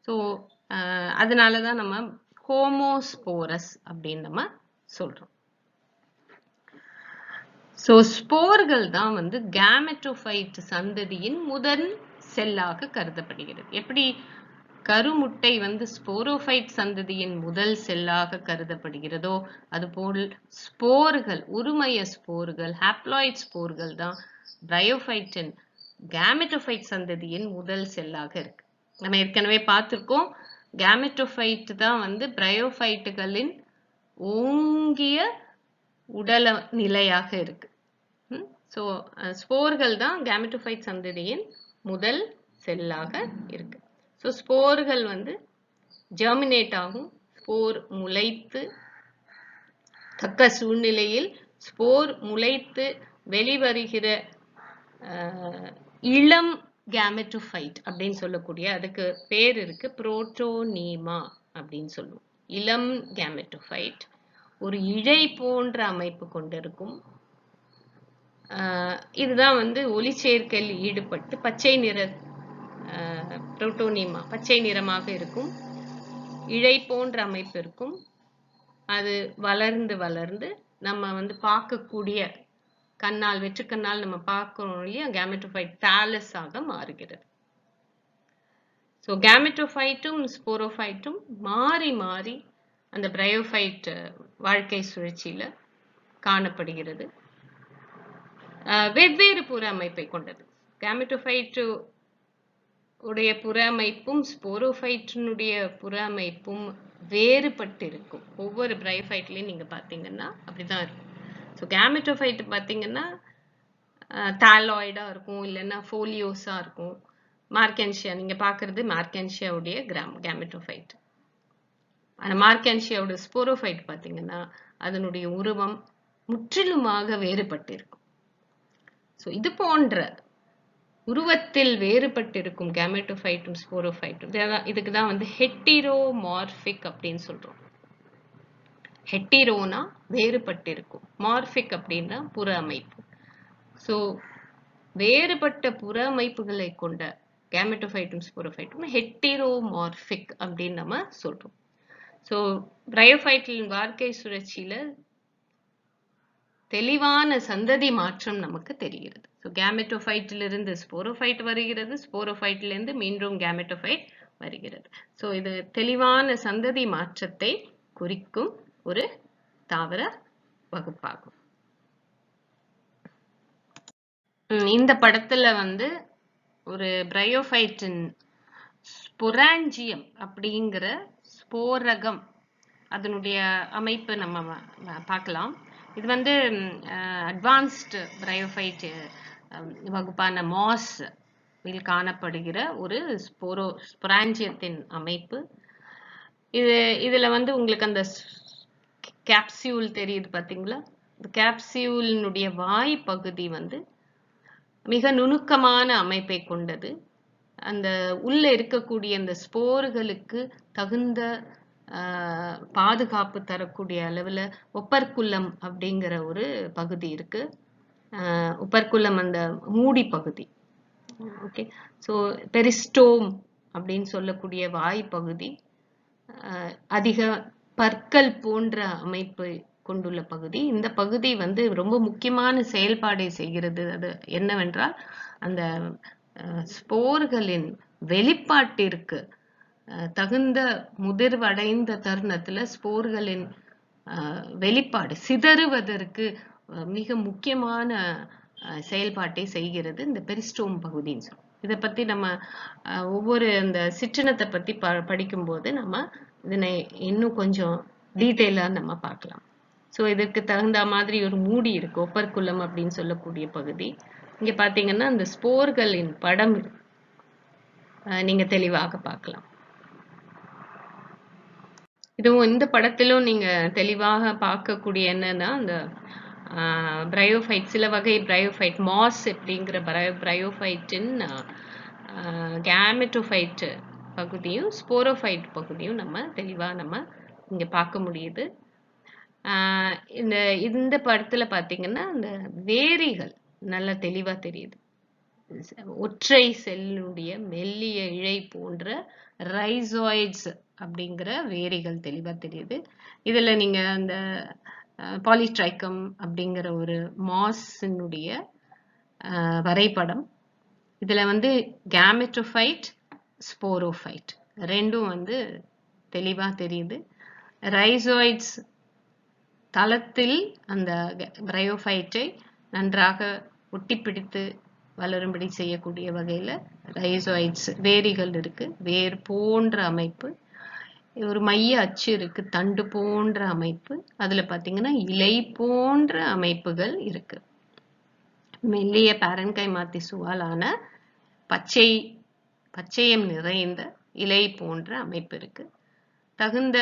ஸோ அதனால தான் நம்ம ஹோமோஸ்போரஸ் அப்படின்னு நம்ம சொல்றோம். ஸோ ஸ்போர்கள் தான் வந்து கேமெட்டோஃபைட் சந்ததியின் முதல் செல்லாக கருதப்படுகிறது. எப்படி கருமுட்டை வந்து ஸ்போரோஃபைட் சந்ததியின் முதல் செல்லாக கருதப்படுகிறதோ அதுபோல் ஸ்போர்கள், உருமைய ஸ்போர்கள், ஹாப்ளாய்ட் ஸ்போர்கள் தான் பிரையோஃபைட்டின் கேமெட்டோஃபைட் சந்ததியின் முதல் செல்லாக இருக்கு. நம்ம ஏற்கனவே பார்த்திருக்கோம், கேமெட்டோஃபைட் தான் வந்து பிரையோஃபைட்டுகளின் ஓங்கிய உடல நிலையாக இருக்கு. ஸோ ஸ்போர்கள் தான் கேமெட்டோஃபைட் சந்ததியின் முதல் செல்லாக இருக்கு. ஸோ ஸ்போர்கள் வந்து ஜெர்மினேட் ஆகும், ஸ்போர் முளைத்து தக்க சூழ்நிலையில் ஸ்போர் முளைத்து வெளிவருகிற இளம் கேமெட்டோஃபைட் அப்படின்னு சொல்லக்கூடிய அதுக்கு பேர் இருக்கு, புரோட்டோனீமா அப்படின்னு சொல்லுவோம். இளம் கேமெட்டோஃபைட் ஒரு இழை போன்ற அமைப்பு கொண்டிருக்கும். இதுதான் வந்து ஒளிச்சேர்க்கையில் ஈடுபட்டு பச்சை நிற புரோட்டோனீமா பச்சை நிறமாக இருக்கும், இழை போன்ற அமைப்பு இருக்கும். அது வளர்ந்து வளர்ந்து நம்ம வந்து பார்க்கக்கூடிய கண்ணால், வெற்றுக்கண்ணால் நம்ம பார்க்கிறோம் இல்லையா, கேமெட்டோஃபைட் தாலஸ் ஆக மாறுகிறது. ஸோ கேமெட்டோஃபைட்டும் ஸ்போரோஃபைட்டும் மாறி மாறி அந்த பிரையோஃபைட் வாழ்க்கை சுழற்சியில காணப்படுகிறது. வெவ்வேறு புற அமைப்பை கொண்டது. கேமெட்டோஃபைட் உடைய புற அமைப்பும் ஸ்போரோஃபைட்டினுடைய புற அமைப்பும் வேறுபட்டு இருக்கும். ஒவ்வொரு பிரையோஃபைட்லையும் நீங்க பார்த்தீங்கன்னா அப்படிதான் இருக்கும். ஸோ கேமெட்டோஃபைட் பார்த்தீங்கன்னா தாலாய்டா இருக்கும், இல்லைன்னா ஃபோலியோஸா இருக்கும். மார்க்கான்ஷியா நீங்க பார்க்கறது மார்க்கான்ஷியாவுடைய கேமெட்டோஃபைட். ஆனால் மார்க்கான்ஷியாவோட ஸ்போரோஃபைட் பார்த்தீங்கன்னா அதனுடைய உருவம் முற்றிலுமாக வேறுபட்டு இருக்கும். ஸோ இது போன்ற உருவத்தில் வேறுபட்டிருக்கும் கேமெட்டோஃபைட்டும் ஸ்போரோஃபைட்டும் இதுக்கு தான் வந்து ஹெட்டிரோமார்பிக் அப்படின்னு சொல்றோம். ஹெட்டிரோனா வேறுபட்டிருக்கும், மார்பிக் அப்படின்னா புற அமைப்பு. ஸோ வேறுபட்ட புற அமைப்புகளை கொண்ட கேமெட்டோஃபைட்டும் ஸ்போரோஃபைட்டும் ஹெட்டிரோமார்பிக் அப்படின்னு நம்ம சொல்றோம். ஸோ பிரையோஃபைட்டின் வாழ்க்கை சுழற்சியில தெளிவான சந்ததி மாற்றம் நமக்கு தெரிகிறது. ஸோ கேமெட்டோஃபைட்டிலிருந்து ஸ்போரோஃபைட் வருகிறது, ஸ்போரோஃபைட்டிலிருந்து மீண்டும் கேமெட்டோஃபைட் வருகிறது. ஸோ இது தெளிவான சந்ததி மாற்றத்தை குறிக்கும் ஒரு தாவர வகுப்பாகும். இந்த படத்துல வந்து ஒரு பிரையோஃபைட்டின் ஸ்பொராஞ்சியம் அப்படிங்கிற ஸ்போரகம் அதனுடைய அமைப்பு நம்ம பார்க்கலாம். இது வந்து அட்வான்ஸ்டு பிரையோஃபைட் வகுப்பான மாஸ் காணப்படுகிற ஒரு ஸ்பொராஞ்சியத்தின் அமைப்பு. இதுல வந்து உங்களுக்கு அந்த கேப்சியூல் தெரியுது பார்த்தீங்களா? கேப்சியூலினுடைய வாய் பகுதி வந்து மிக நுணுக்கமான அமைப்பை கொண்டது. அந்த உள்ள இருக்கக்கூடிய அந்த ஸ்போர்களுக்கு தகுந்த பாதுகாப்பு தரக்கூடிய அளவுல ஒப்பர்குலம் அப்படிங்கிற ஒரு பகுதி இருக்கு. ஒப்பர்குலம் அந்த மூடி பகுதி. ஓகே, ஸோ பெரிஸ்டோம் அப்படின்னு சொல்லக்கூடிய வாய் பகுதி அதிக பற்கள் போன்ற அமைப்பு கொண்டுள்ள பகுதி. இந்த பகுதி வந்து ரொம்ப முக்கியமான செயல்பாடை செய்கிறது. அது என்னவென்றால் அந்த ஸ்போர்களின் வெளிப்பாட்டிற்கு தகுந்த முதிர்வடைந்த தருணத்துல ஸ்போர்களின் வெளிப்பாடு சிதறுவதற்கு மிக முக்கியமான செயல்பாட்டை செய்கிறது இந்த பெரிஸ்டோம் பகுதின்னு சொல்லுவோம். இதை பத்தி நம்ம ஒவ்வொரு அந்த சிற்றினத்தை பத்தி படிக்கும்போது நம்ம இதனை இன்னும் கொஞ்சம் டீட்டெயிலா நம்ம பார்க்கலாம். ஸோ இதற்கு தகுந்த மாதிரி ஒரு மூடி இருக்கு, ஒப்பர்குலம் அப்படின்னு சொல்லக்கூடிய பகுதி. இங்க பாத்தீங்கன்னா அந்த ஸ்போர்களின் படம் நீங்க தெளிவாக பார்க்கலாம். இதுவும் இந்த படத்திலும் நீங்க தெளிவாக பார்க்கக்கூடிய என்னன்னா, அந்த பிரையோஃபைட், சில வகை பிரையோஃபைட், மாஸ் அப்படிங்கிற பிரையோஃபைட்டின் கேமெட்டோஃபைட் பகுதியும் ஸ்போரோஃபைட் பகுதியும் தெளிவா இங்க பார்க்க முடியுது. இந்த இந்த படத்துல பார்த்தீங்கன்னா, அந்த வேரிகள் நல்லா தெளிவா தெரியுது. ஒற்றை செல்லுடைய மெல்லிய இழை போன்ற ரைசோய்ட்ஸ் அப்படிங்கிற வேரிகள் தெளிவா தெரியுது. இதுல நீங்க அந்த பாலிட்ரைக்கம் அப்படிங்கிற ஒரு மாஸினுடைய வரைபடம், இதுல கேமெட்டோஃபைட், ஸ்போரோஃபைட் ரெண்டும் தெளிவா தெரியுது. ரைசோய்ட்ஸ் தளத்தில் அந்த பிரையோஃபைட்டை நன்றாக ஒட்டிப்பிடித்து வளரும்படி செய்யக்கூடிய வகையில ரைசோய்ட்ஸ் வேரிகள் இருக்கு. வேர் போன்ற அமைப்பு, ஒரு மைய அச்சு இருக்கு, தண்டு போன்ற அமைப்பு, அதுல பாத்தீங்கன்னா இலை போன்ற அமைப்புகள் இருக்கு. மெல்லிய பாரன்கைமா திசுவாலான பச்சையம் நிறைந்த இலை போன்ற அமைப்பு இருக்கு. தகுந்த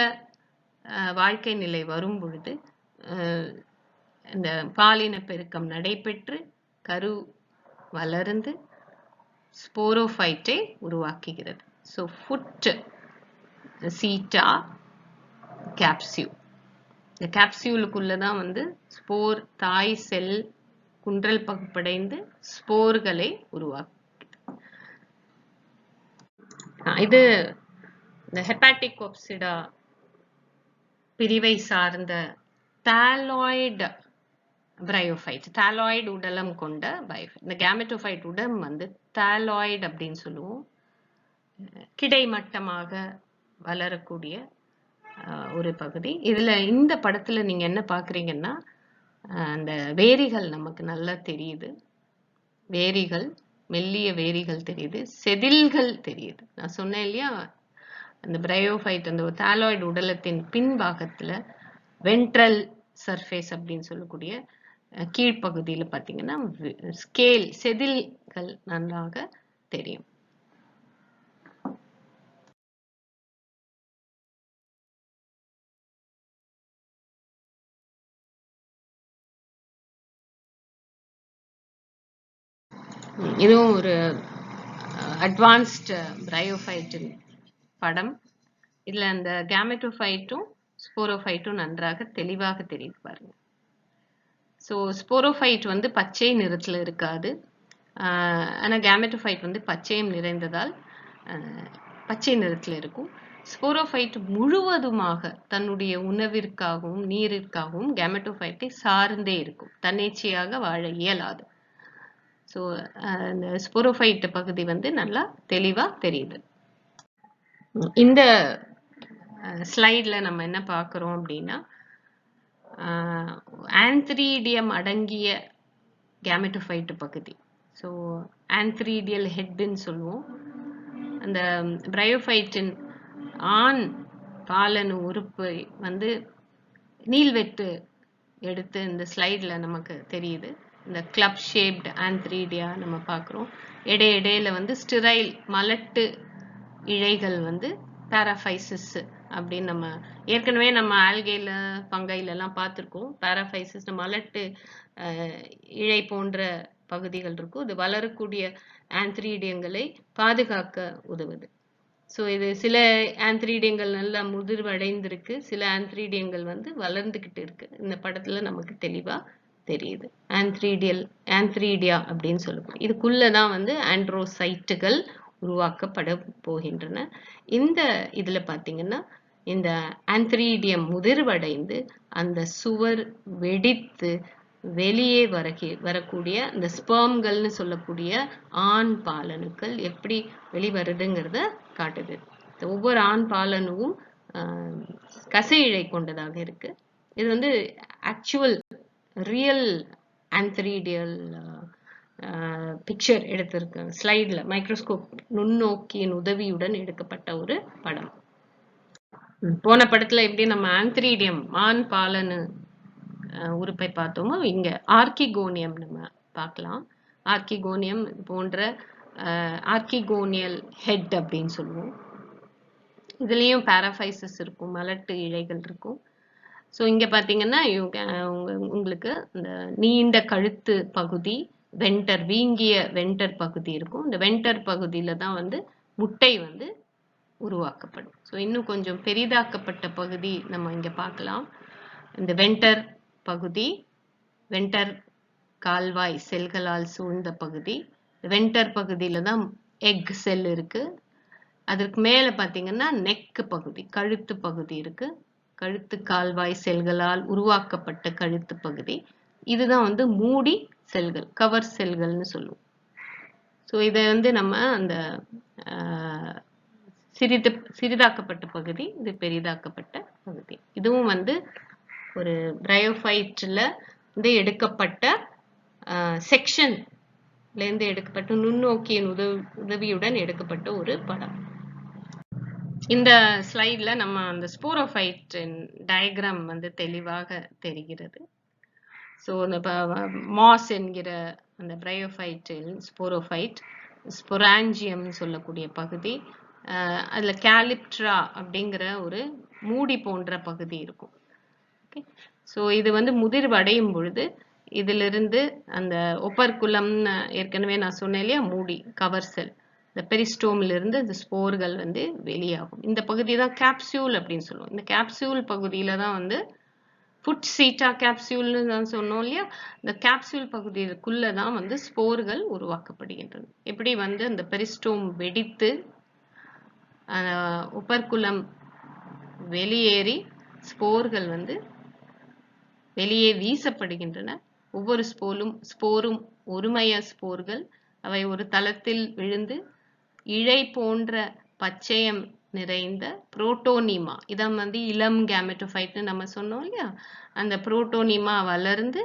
வாழ்க்கை நிலை வரும் பொழுது இந்த பாலின பெருக்கம் நடைபெற்று கரு வளர்ந்து ஸ்போரோஃபைட்டை உருவாக்குகிறது. ஸோ ஃபுட் சீட்டா கேப்சியூல், இந்த கேப்சியூலுக்குள்ளதான் ஸ்போர் தாய் செல் குன்றல் பகுப்படைந்து ஸ்போர்களை உருவாக்குது. இது இந்த ஹெப்பாட்டிகோப்சிடா பிரிவை சார்ந்த தாலாய்டு பிரையோஃபைட், தாலாய்டு உடலம் கொண்ட பயோஃபைட். இந்த கேமெட்டோஃபைட் உடம் தாலாய்டு அப்படின்னு சொல்லுவோம். கிடைமட்டமாக வளரக்கூடிய ஒரு பகுதி. இதுல இந்த படத்துல நீங்க என்ன பாக்குறீங்கன்னா, அந்த வேரிகள் நமக்கு நல்லா தெரியுது. வேரிகள், மெல்லிய வேரிகள் தெரியுது, செதில்கள் தெரியுது. நான் சொன்னேன் இல்லையா, அந்த பிரையோஃபைட் அந்த தாலாய்டு உடலத்தின் பின்பாகத்துல வென்ட்ரல் சர்ஃபேஸ் அப்படின்னு சொல்லக்கூடிய கீழ்ப்பகுதியில பாத்தீங்கன்னா ஸ்கேல், செதில்கள் நன்றாக தெரியும். இதுவும் ஒரு அட்வான்ஸ்டு பிரையோஃபைட்டின் படம். இதுல அந்த கேமெட்டோஃபைட்டும் ஸ்போரோஃபைட்டும் நன்றாக தெளிவாக தெரியுது பாருங்க. ஸோ ஸ்போரோஃபைட் பச்சை நிறத்துல இருக்காது. ஆனா கேமெட்டோஃபைட் பச்சையம் நிறைந்ததால் பச்சை நிறத்துல இருக்கும். ஸ்போரோஃபைட் முழுவதுமாக தன்னுடைய உணவிற்காகவும் நீரிற்காகவும் கேமெட்டோஃபைட்டை சார்ந்தே இருக்கும். தன்னிச்சையாக வாழ இயலாது. ஸோ அந்த ஸ்போரோஃபைட் பகுதி நல்லா தெளிவா தெரியுது. இந்த ஸ்லைட்ல நம்ம என்ன பார்க்கிறோம் அப்படின்னா, ஆந்த்ரீடியம் அடங்கிய கேமெட்டோஃபைட் பகுதி. ஸோ ஆந்த்ரீடியல் ஹெட்ன்னு சொல்லுவோம். அந்த பிரையோஃபைட்டின் ஆண் பாலனு உறுப்பை நீள்வெட்டு எடுத்து இந்த ஸ்லைட்ல நமக்கு தெரியுது. இந்த கிளப் ஷேப்டு ஆந்த்ரீடியா நம்ம பார்க்குறோம். இடையில ஸ்டிரைல் மலட்டு இழைகள் பாராஃபைசிஸ் அப்படின்னு நம்ம ஏற்கனவே நம்ம ஆல்கைல பங்கைல எல்லாம் பார்த்துருக்கோம். பாராஃபைசிஸ் மலட்டு இழை போன்ற பகுதிகள் இருக்கும். இது வளரக்கூடிய ஆந்த்ரீடியங்களை பாதுகாக்க உதவுது. ஸோ இது சில ஆந்த்ரீடியங்கள் நல்லா முதிர்வடைந்திருக்கு, சில ஆந்த்ரீடியங்கள் வளர்ந்துகிட்டு இருக்கு. இந்த படத்துல நமக்கு தெளிவா தெரியுது. ஆந்த்ரீடியா அப்படின்னு சொல்லக்கூடிய இதுக்குள்ளதான் ஆண்ட்ரோசைட்டுகள் உருவாக்கப்பட போகின்றன. இந்த இதுல பாத்தீங்கன்னா இந்த ஆந்த்ரீடியம் முதிர்வடைந்து அந்த சுவர் வெடித்து வெளியே வரக்கூடிய இந்த ஸ்பெர்ம்கள்னு சொல்லக்கூடிய ஆண் பாலணுக்கள் எப்படி வெளிவருதுங்கிறத காட்டுது. ஒவ்வொரு ஆண் பாலனுவும் கசை இழை கொண்டதாக இருக்கு. இது ஆக்சுவல் ரியல் ஆந்த்ரீடியல் பிக்சர் எடுத்திருக்காங்க. ஸ்லைட்ல மைக்ரோஸ்கோப் நுண்ணோக்கியின் உதவியுடன் எடுக்கப்பட்ட ஒரு படம். போன படத்துல எப்படி நம்ம ஆந்த்ரீடியம் ஆண் பாலனு உறுப்பை பார்த்தோமோ, இங்க ஆர்கிகோனியம் நம்ம பார்க்கலாம். ஆர்கிகோனியம் போன்ற ஆர்கிகோனியல் ஹெட் அப்படின்னு சொல்லுவோம். இதுலயும் பாராஃபைசஸ் இருக்கும், மலட்டு இழைகள் இருக்கும். ஸோ இங்க பாத்தீங்கன்னா உங்களுக்கு இந்த நீண்ட கழுத்து பகுதி, வென்டர், வீங்கிய வென்டர் பகுதி இருக்கும். இந்த வென்டர் பகுதியில தான் வந்து முட்டை வந்து உருவாக்கப்படும். ஸோ இன்னும் கொஞ்சம் பெரிதாக்கப்பட்ட பகுதி நம்ம இங்க பார்க்கலாம். இந்த வென்டர் பகுதி, வென்டர் கால்வாய் செல்களால் சூழ்ந்த பகுதி. வென்டர் பகுதியில தான் எக் செல் இருக்கு. அதற்கு மேல பாத்தீங்கன்னா நெக் பகுதி, கழுத்து பகுதி இருக்கு. கழுத்து கால்வாய் செல்களால் உருவாக்கப்பட்ட கழுத்து பகுதி. இதுதான் வந்து மூடி செல்கள், கவர் செல்கள்னு சொல்லுவோம். ஸோ இதை வந்து நம்ம அந்த சிறிதாக்கப்பட்ட பகுதி, இது பெரிதாக்கப்பட்ட பகுதி. இதுவும் வந்து ஒரு பிரையோஃபைட்ல இருந்து எடுக்கப்பட்ட செக்ஷன்ல இருந்து எடுக்கப்பட்ட நுண்ணோக்கியின் உதவியுடன் எடுக்கப்பட்ட ஒரு படம். இந்த ஸ்லைட்ல நம்ம அந்த ஸ்போரோஃபைட்டின் டயக்ராம் வந்து தெளிவாக தெரிகிறது. ஸோ மாஸ் என்கிற அந்த பிரையோஃபைட்டில் ஸ்போரோஃபைட், ஸ்பொராஞ்சியம் சொல்லக்கூடிய பகுதி, அதுல கேலிப்ட்ரா அப்படிங்கிற ஒரு மூடி போன்ற பகுதி இருக்கும். ஓகே, ஸோ இது வந்து முதிர்வடையும் பொழுது இதிலிருந்து அந்த ஒப்பர்குலம்னு ஏற்கனவே நான் சொன்னேன் இல்லையா, மூடி கவர் செல், இந்த பெரிஸ்டோம்ல இருந்து இந்த ஸ்போர்கள் வந்து வெளியாகும். இந்த பகுதி தான் கேப்சியூல் அப்படின்னு சொல்லுவோம். இந்த கேப்சியூல் பகுதியில தான் வந்து ஃபுட் சீட்டா கேப்சியூல்னு நான் சொன்னோம் இல்லையா, இந்த கேப்சியூல் பகுதிக்குள்ள தான் வந்து ஸ்போர்கள் உருவாக்கப்படுகின்றன. எப்படி வந்து இந்த பெரிஸ்டோம் வெடித்து உப்பர்குலம் வெளியேறி ஸ்போர்கள் வந்து வெளியே வீசப்படுகின்றன. ஒவ்வொரு ஸ்போரும் ஒருமைய ஸ்போர்கள். அவை ஒரு தளத்தில் விழுந்து இழை போன்ற பச்சையம் நிறைந்த புரோட்டோனிமா, இதான் வந்து இளம் கேமெட்டோஃபைட்னு நம்ம சொன்னோம் இல்லையா, அந்த புரோட்டோனிமா வளர்ந்து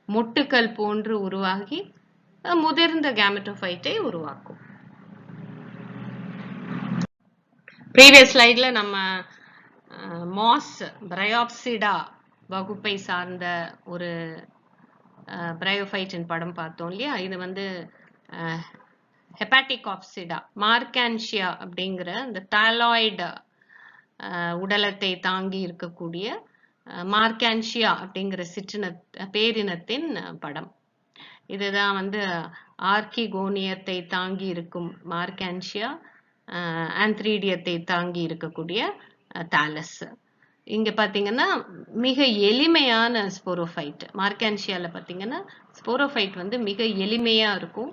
மொட்டுக்கள் போன்று உருவாகி முதிர்ந்த கேமெட்டோஃபைட்டை உருவாக்கும். ப்ரீவியஸ் ஸ்லைட்ல நம்ம மாஸ் பிரையாப்சிடா வகுப்பை சார்ந்த ஒரு பிரையோஃபைட்டின் படம் பார்த்தோம் இல்லையா. இது வந்து ஹெப்பாட்டிகாப்சிடா, மார்கான்ஷியா அப்படிங்கிற இந்த தாலாய்டு உடலத்தை தாங்கி இருக்கக்கூடிய மார்கான்ஷியா அப்படிங்கிற பேரினத்தின் படம். இதுதான் வந்து ஆர்கிகோனியத்தை தாங்கி இருக்கும் மார்கான்ஷியா, ஆந்த்ரீடியத்தை தாங்கி இருக்கக்கூடிய தாலஸ். இங்க பாத்தீங்கன்னா மிக எளிமையான ஸ்போரோஃபைட். மார்கான்ஷியால பாத்தீங்கன்னா ஸ்போரோஃபைட் வந்து மிக எளிமையா இருக்கும்.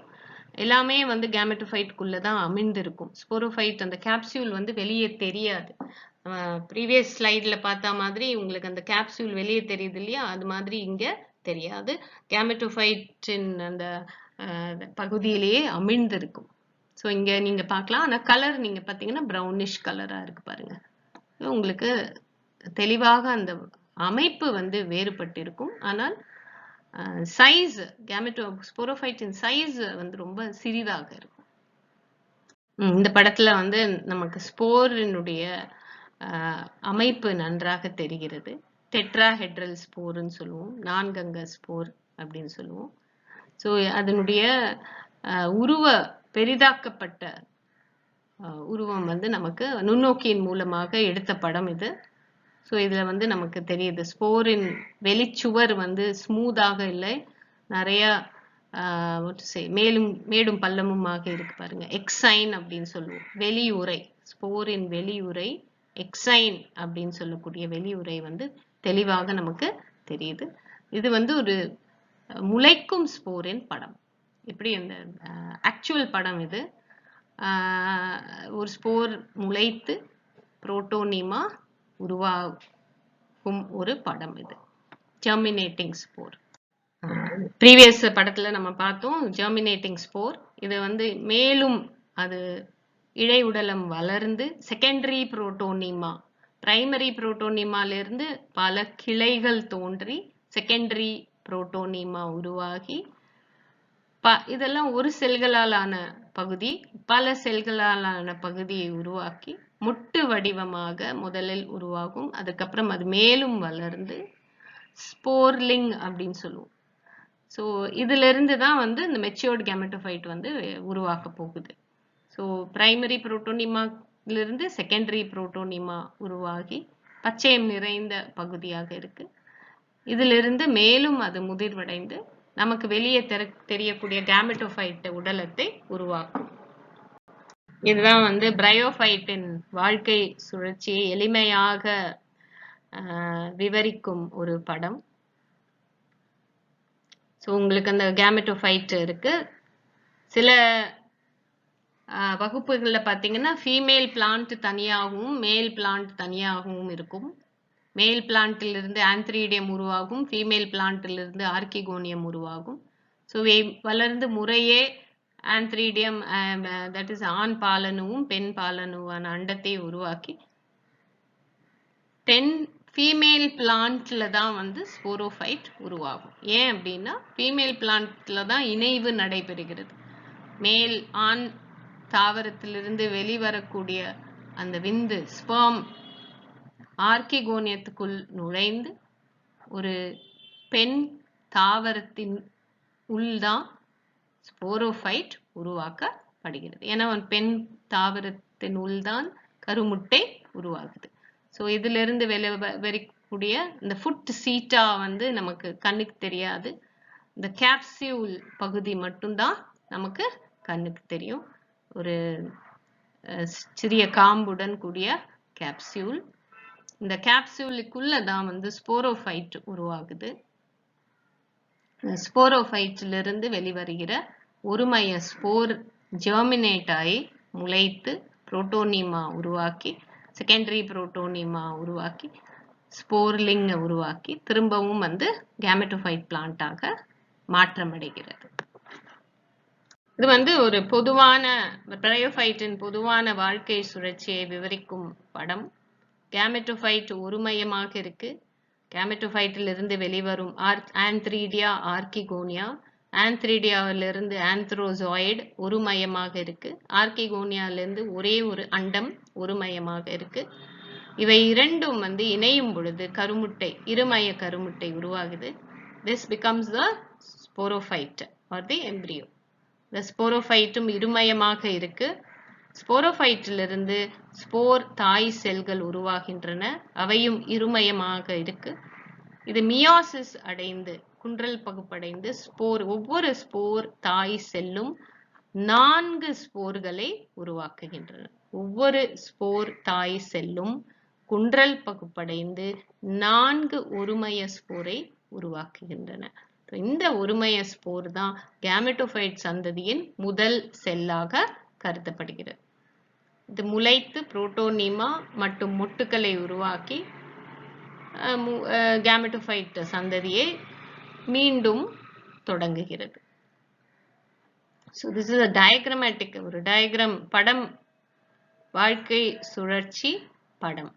எல்லாமே வந்து கேமெட்டோஃபைட்குள்ள தான் அமிழ்ந்திருக்கும். ஸ்போரோஃபைட் அந்த கேப்சியூல் வந்து வெளியே தெரியாது. ப்ரீவியஸ் ஸ்லைட்ல பார்த்த மாதிரி உங்களுக்கு அந்த கேப்சியூல் வெளியே தெரியுது இல்லையா, அது மாதிரி இங்க தெரியாது. கேமெட்டோஃபைட்டின் அந்த பகுதியிலேயே அமிழ்ந்திருக்கும். ஸோ இங்க நீங்க பார்க்கலாம். ஆனா கலர் நீங்க பாத்தீங்கன்னா ப்ரௌனிஷ் கலரா இருக்கு பாருங்க. உங்களுக்கு தெளிவாக அந்த அமைப்பு வந்து வேறுபட்டிருக்கும். ஆனால் சைஸ், ஸ்போரோஃபைட்டின் சைஸ் வந்து ரொம்ப சிறிதாக இருக்கும். இந்த படத்துல வந்து நமக்கு ஸ்போரினுடைய அமைப்பு நன்றாக தெரிகிறது. டெட்ராஹெட்ரல் ஸ்போர்னு சொல்லுவோம், நான்கங்க ஸ்போர் அப்படின்னு சொல்லுவோம். ஸோ அதனுடைய உருவ பெரிதாக்கப்பட்ட உருவம் வந்து நமக்கு நுண்ணோக்கியின் மூலமாக எடுத்த படம் இது. ஸோ இதுல வந்து நமக்கு தெரியுது ஸ்போரின் வெளிச்சுவர் வந்து ஸ்மூத்தாக இல்லை, நிறைய மேடும் பள்ளமுமாக இருக்கு பாருங்க. எக்ஸைன் அப்படின்னு சொல்லுவோம், வெளியுறை, ஸ்போரின் வெளியுறை எக்ஸைன் அப்படின்னு சொல்லக்கூடிய வெளியுறை வந்து தெளிவாக நமக்கு தெரியுது. இது வந்து ஒரு முளைக்கும் ஸ்போரின் படம். இப்படி அந்த ஆக்சுவல் படம் இது. ஒரு ஸ்போர் முளைத்து புரோட்டோனிமா உருவாகும் ஒரு படம் இது, ஜெர்மினேட்டிங் ஸ்போர். ப்ரீவியஸ் படத்துல நம்ம பார்த்தோம் ஜெர்மினேட்டிங் ஸ்போர். இது வந்து மேலும் அது இழை உடலம் வளர்ந்து செகண்டரி புரோட்டோனிமா, பிரைமரி புரோட்டோனிமால இருந்து பல கிளைகள் தோன்றி செகண்டரி புரோட்டோனிமா உருவாகி இதெல்லாம் ஒரு செல்களாலான பகுதி பல செல்களாலான பகுதியை உருவாக்கி முட்டு வடிவமாக முதலில் உருவாகும். அதுக்கப்புறம் அது மேலும் வளர்ந்து ஸ்போர்லிங் அப்படின்னு சொல்லுவோம். ஸோ இதிலிருந்து தான் வந்து இந்த மெச்சூர்டு கேமெட்டோஃபைட் வந்து உருவாக்க போகுது. ஸோ பிரைமரி புரோட்டோனிமாவிலிருந்து செகண்டரி புரோட்டோனிமா உருவாகி பச்சையம் நிறைந்த பகுதியாக இருக்கு. இதிலிருந்து மேலும் அது முதிர்வடைந்து நமக்கு வெளியே தெரியக்கூடிய கேமெட்டோஃபைட் உடலத்தை உருவாக்கும். இதுதான் வந்து பிரையோஃபைட்டின் வாழ்க்கை சுழற்சியை எளிமையாக விவரிக்கும் ஒரு படம். ஸோ உங்களுக்கு அந்த கேமெட்டோஃபைட் இருக்கு. சில வகுப்புகளில் பார்த்தீங்கன்னா ஃபீமேல் பிளான்ட் தனியாகவும் மேல் பிளான்ட் தனியாகவும் இருக்கும். மேல் பிளான்ட்டிலிருந்து ஆந்த்ரீடியம் உருவாகும், ஃபீமேல் பிளான்ட்டிலிருந்து ஆர்கிகோனியம் உருவாகும். ஸோ வளர்ந்து முறையே ஆந்த்ரீடியம் தட் இஸ் ஆண் பாலனுவும் பெண் பாலனுவான அண்டத்தை உருவாக்கி 10 ஃபீமேல் பிளான்ட்ல தான் வந்து ஸ்போரோஃபைட் உருவாகும். ஏன் அப்படின்னா ஃபீமேல் பிளான்ட்ல தான் இணைவு நடைபெறுகிறது. மேல் ஆண் தாவரத்திலிருந்து வெளிவரக்கூடிய அந்த விந்து ஸ்பெர்ம் ஆர்கிகோனியத்துக்குள் நுழைந்து ஒரு பெண் தாவரத்தின் உள்தான் ஸ்போரோஃபைட் உருவாக்கப்படுகிறது. ஏன்னா பெண் தாவரத்தின் உள்தான் கருமுட்டை உருவாகுது. ஸோ இதிலிருந்து வெளிவரக்கூடிய இந்த ஃபுட் சீட்டா வந்து நமக்கு கண்ணுக்கு தெரியாது. இந்த கேப்சியூல் பகுதி மட்டும்தான் நமக்கு கண்ணுக்கு தெரியும். ஒரு சிறிய காம்புடன் கூடிய கேப்சியூல். இந்த கேப்சியூலுக்குள்ள தான் வந்து ஸ்போரோஃபைட் உருவாகுது. ஸ்போரோஃபைட்டிலிருந்து வெளிவருகிற ஒருமைய ஸ்போர் ஜெர்மினேட் ஆகி முளைத்து புரோட்டோனிமா உருவாக்கி செகண்டரி புரோட்டோனிமா உருவாக்கி ஸ்போர்லிங் உருவாக்கி திரும்பவும் வந்து கேமெட்டோஃபைட் பிளான்ட்டாக மாற்றமடைகிறது. இது வந்து ஒரு பொதுவான பிரையோஃபைட்டின் பொதுவான வாழ்க்கை சுழற்சியை விவரிக்கும் படம். கேமெட்டோஃபைட் ஒருமையமாக இருக்கு. கேமெட்டோஃபைட்டிலிருந்து வெளிவரும் ஆந்த்ரீடியா ஆர்கிகோனியா, ஆந்த்ரீடியாவிலிருந்து ஆந்த்ரோசாய்டு ஒருமையமாக இருக்கு. ஆர்கிகோனியாவிலிருந்து ஒரே ஒரு அண்டம் ஒருமையமாக இருக்கு. இவை இரண்டும் வந்து இணையும் பொழுது கருமுட்டை இருமைய கருமுட்டை உருவாகுது. This becomes the sporophyte or the embryo. The ஸ்போரோஃபைட்டும் இருமயமாக இருக்கு. ஸ்போரோஃபைட்டிலிருந்து ஸ்போர் தாய் செல்கள் உருவாகின்றன. அவையும் இருமயமாக இருக்கு. இது மியாசிஸ் அடைந்து குன்றல் பகுப்படைந்து ஒவ்வொரு ஸ்போர் தாய் செல்லும் 4 ஸ்போர்களை உருவாக்குகின்றன. ஒவ்வொரு ஸ்போர் தாய் செல்லும் குன்றல் பகுப்படைந்து 4 ஒருமைய ஸ்போரை உருவாக்குகின்றன. இந்த ஒருமைய ஸ்போர் தான் கேமெட்டோஃபைட் சந்ததியின் முதல் செல்லாக கருதப்படுகிறது. இது முளைத்து புரோட்டோனிமா மற்றும் மொட்டுக்களை உருவாக்கி கேமெட்டோஃபைட் சந்ததியை மீண்டும் தொடங்குகிறது. So this is a diagrammatic ஒரு டயக்ராம் படம், வாழ்க்கை சுழற்சி படம்.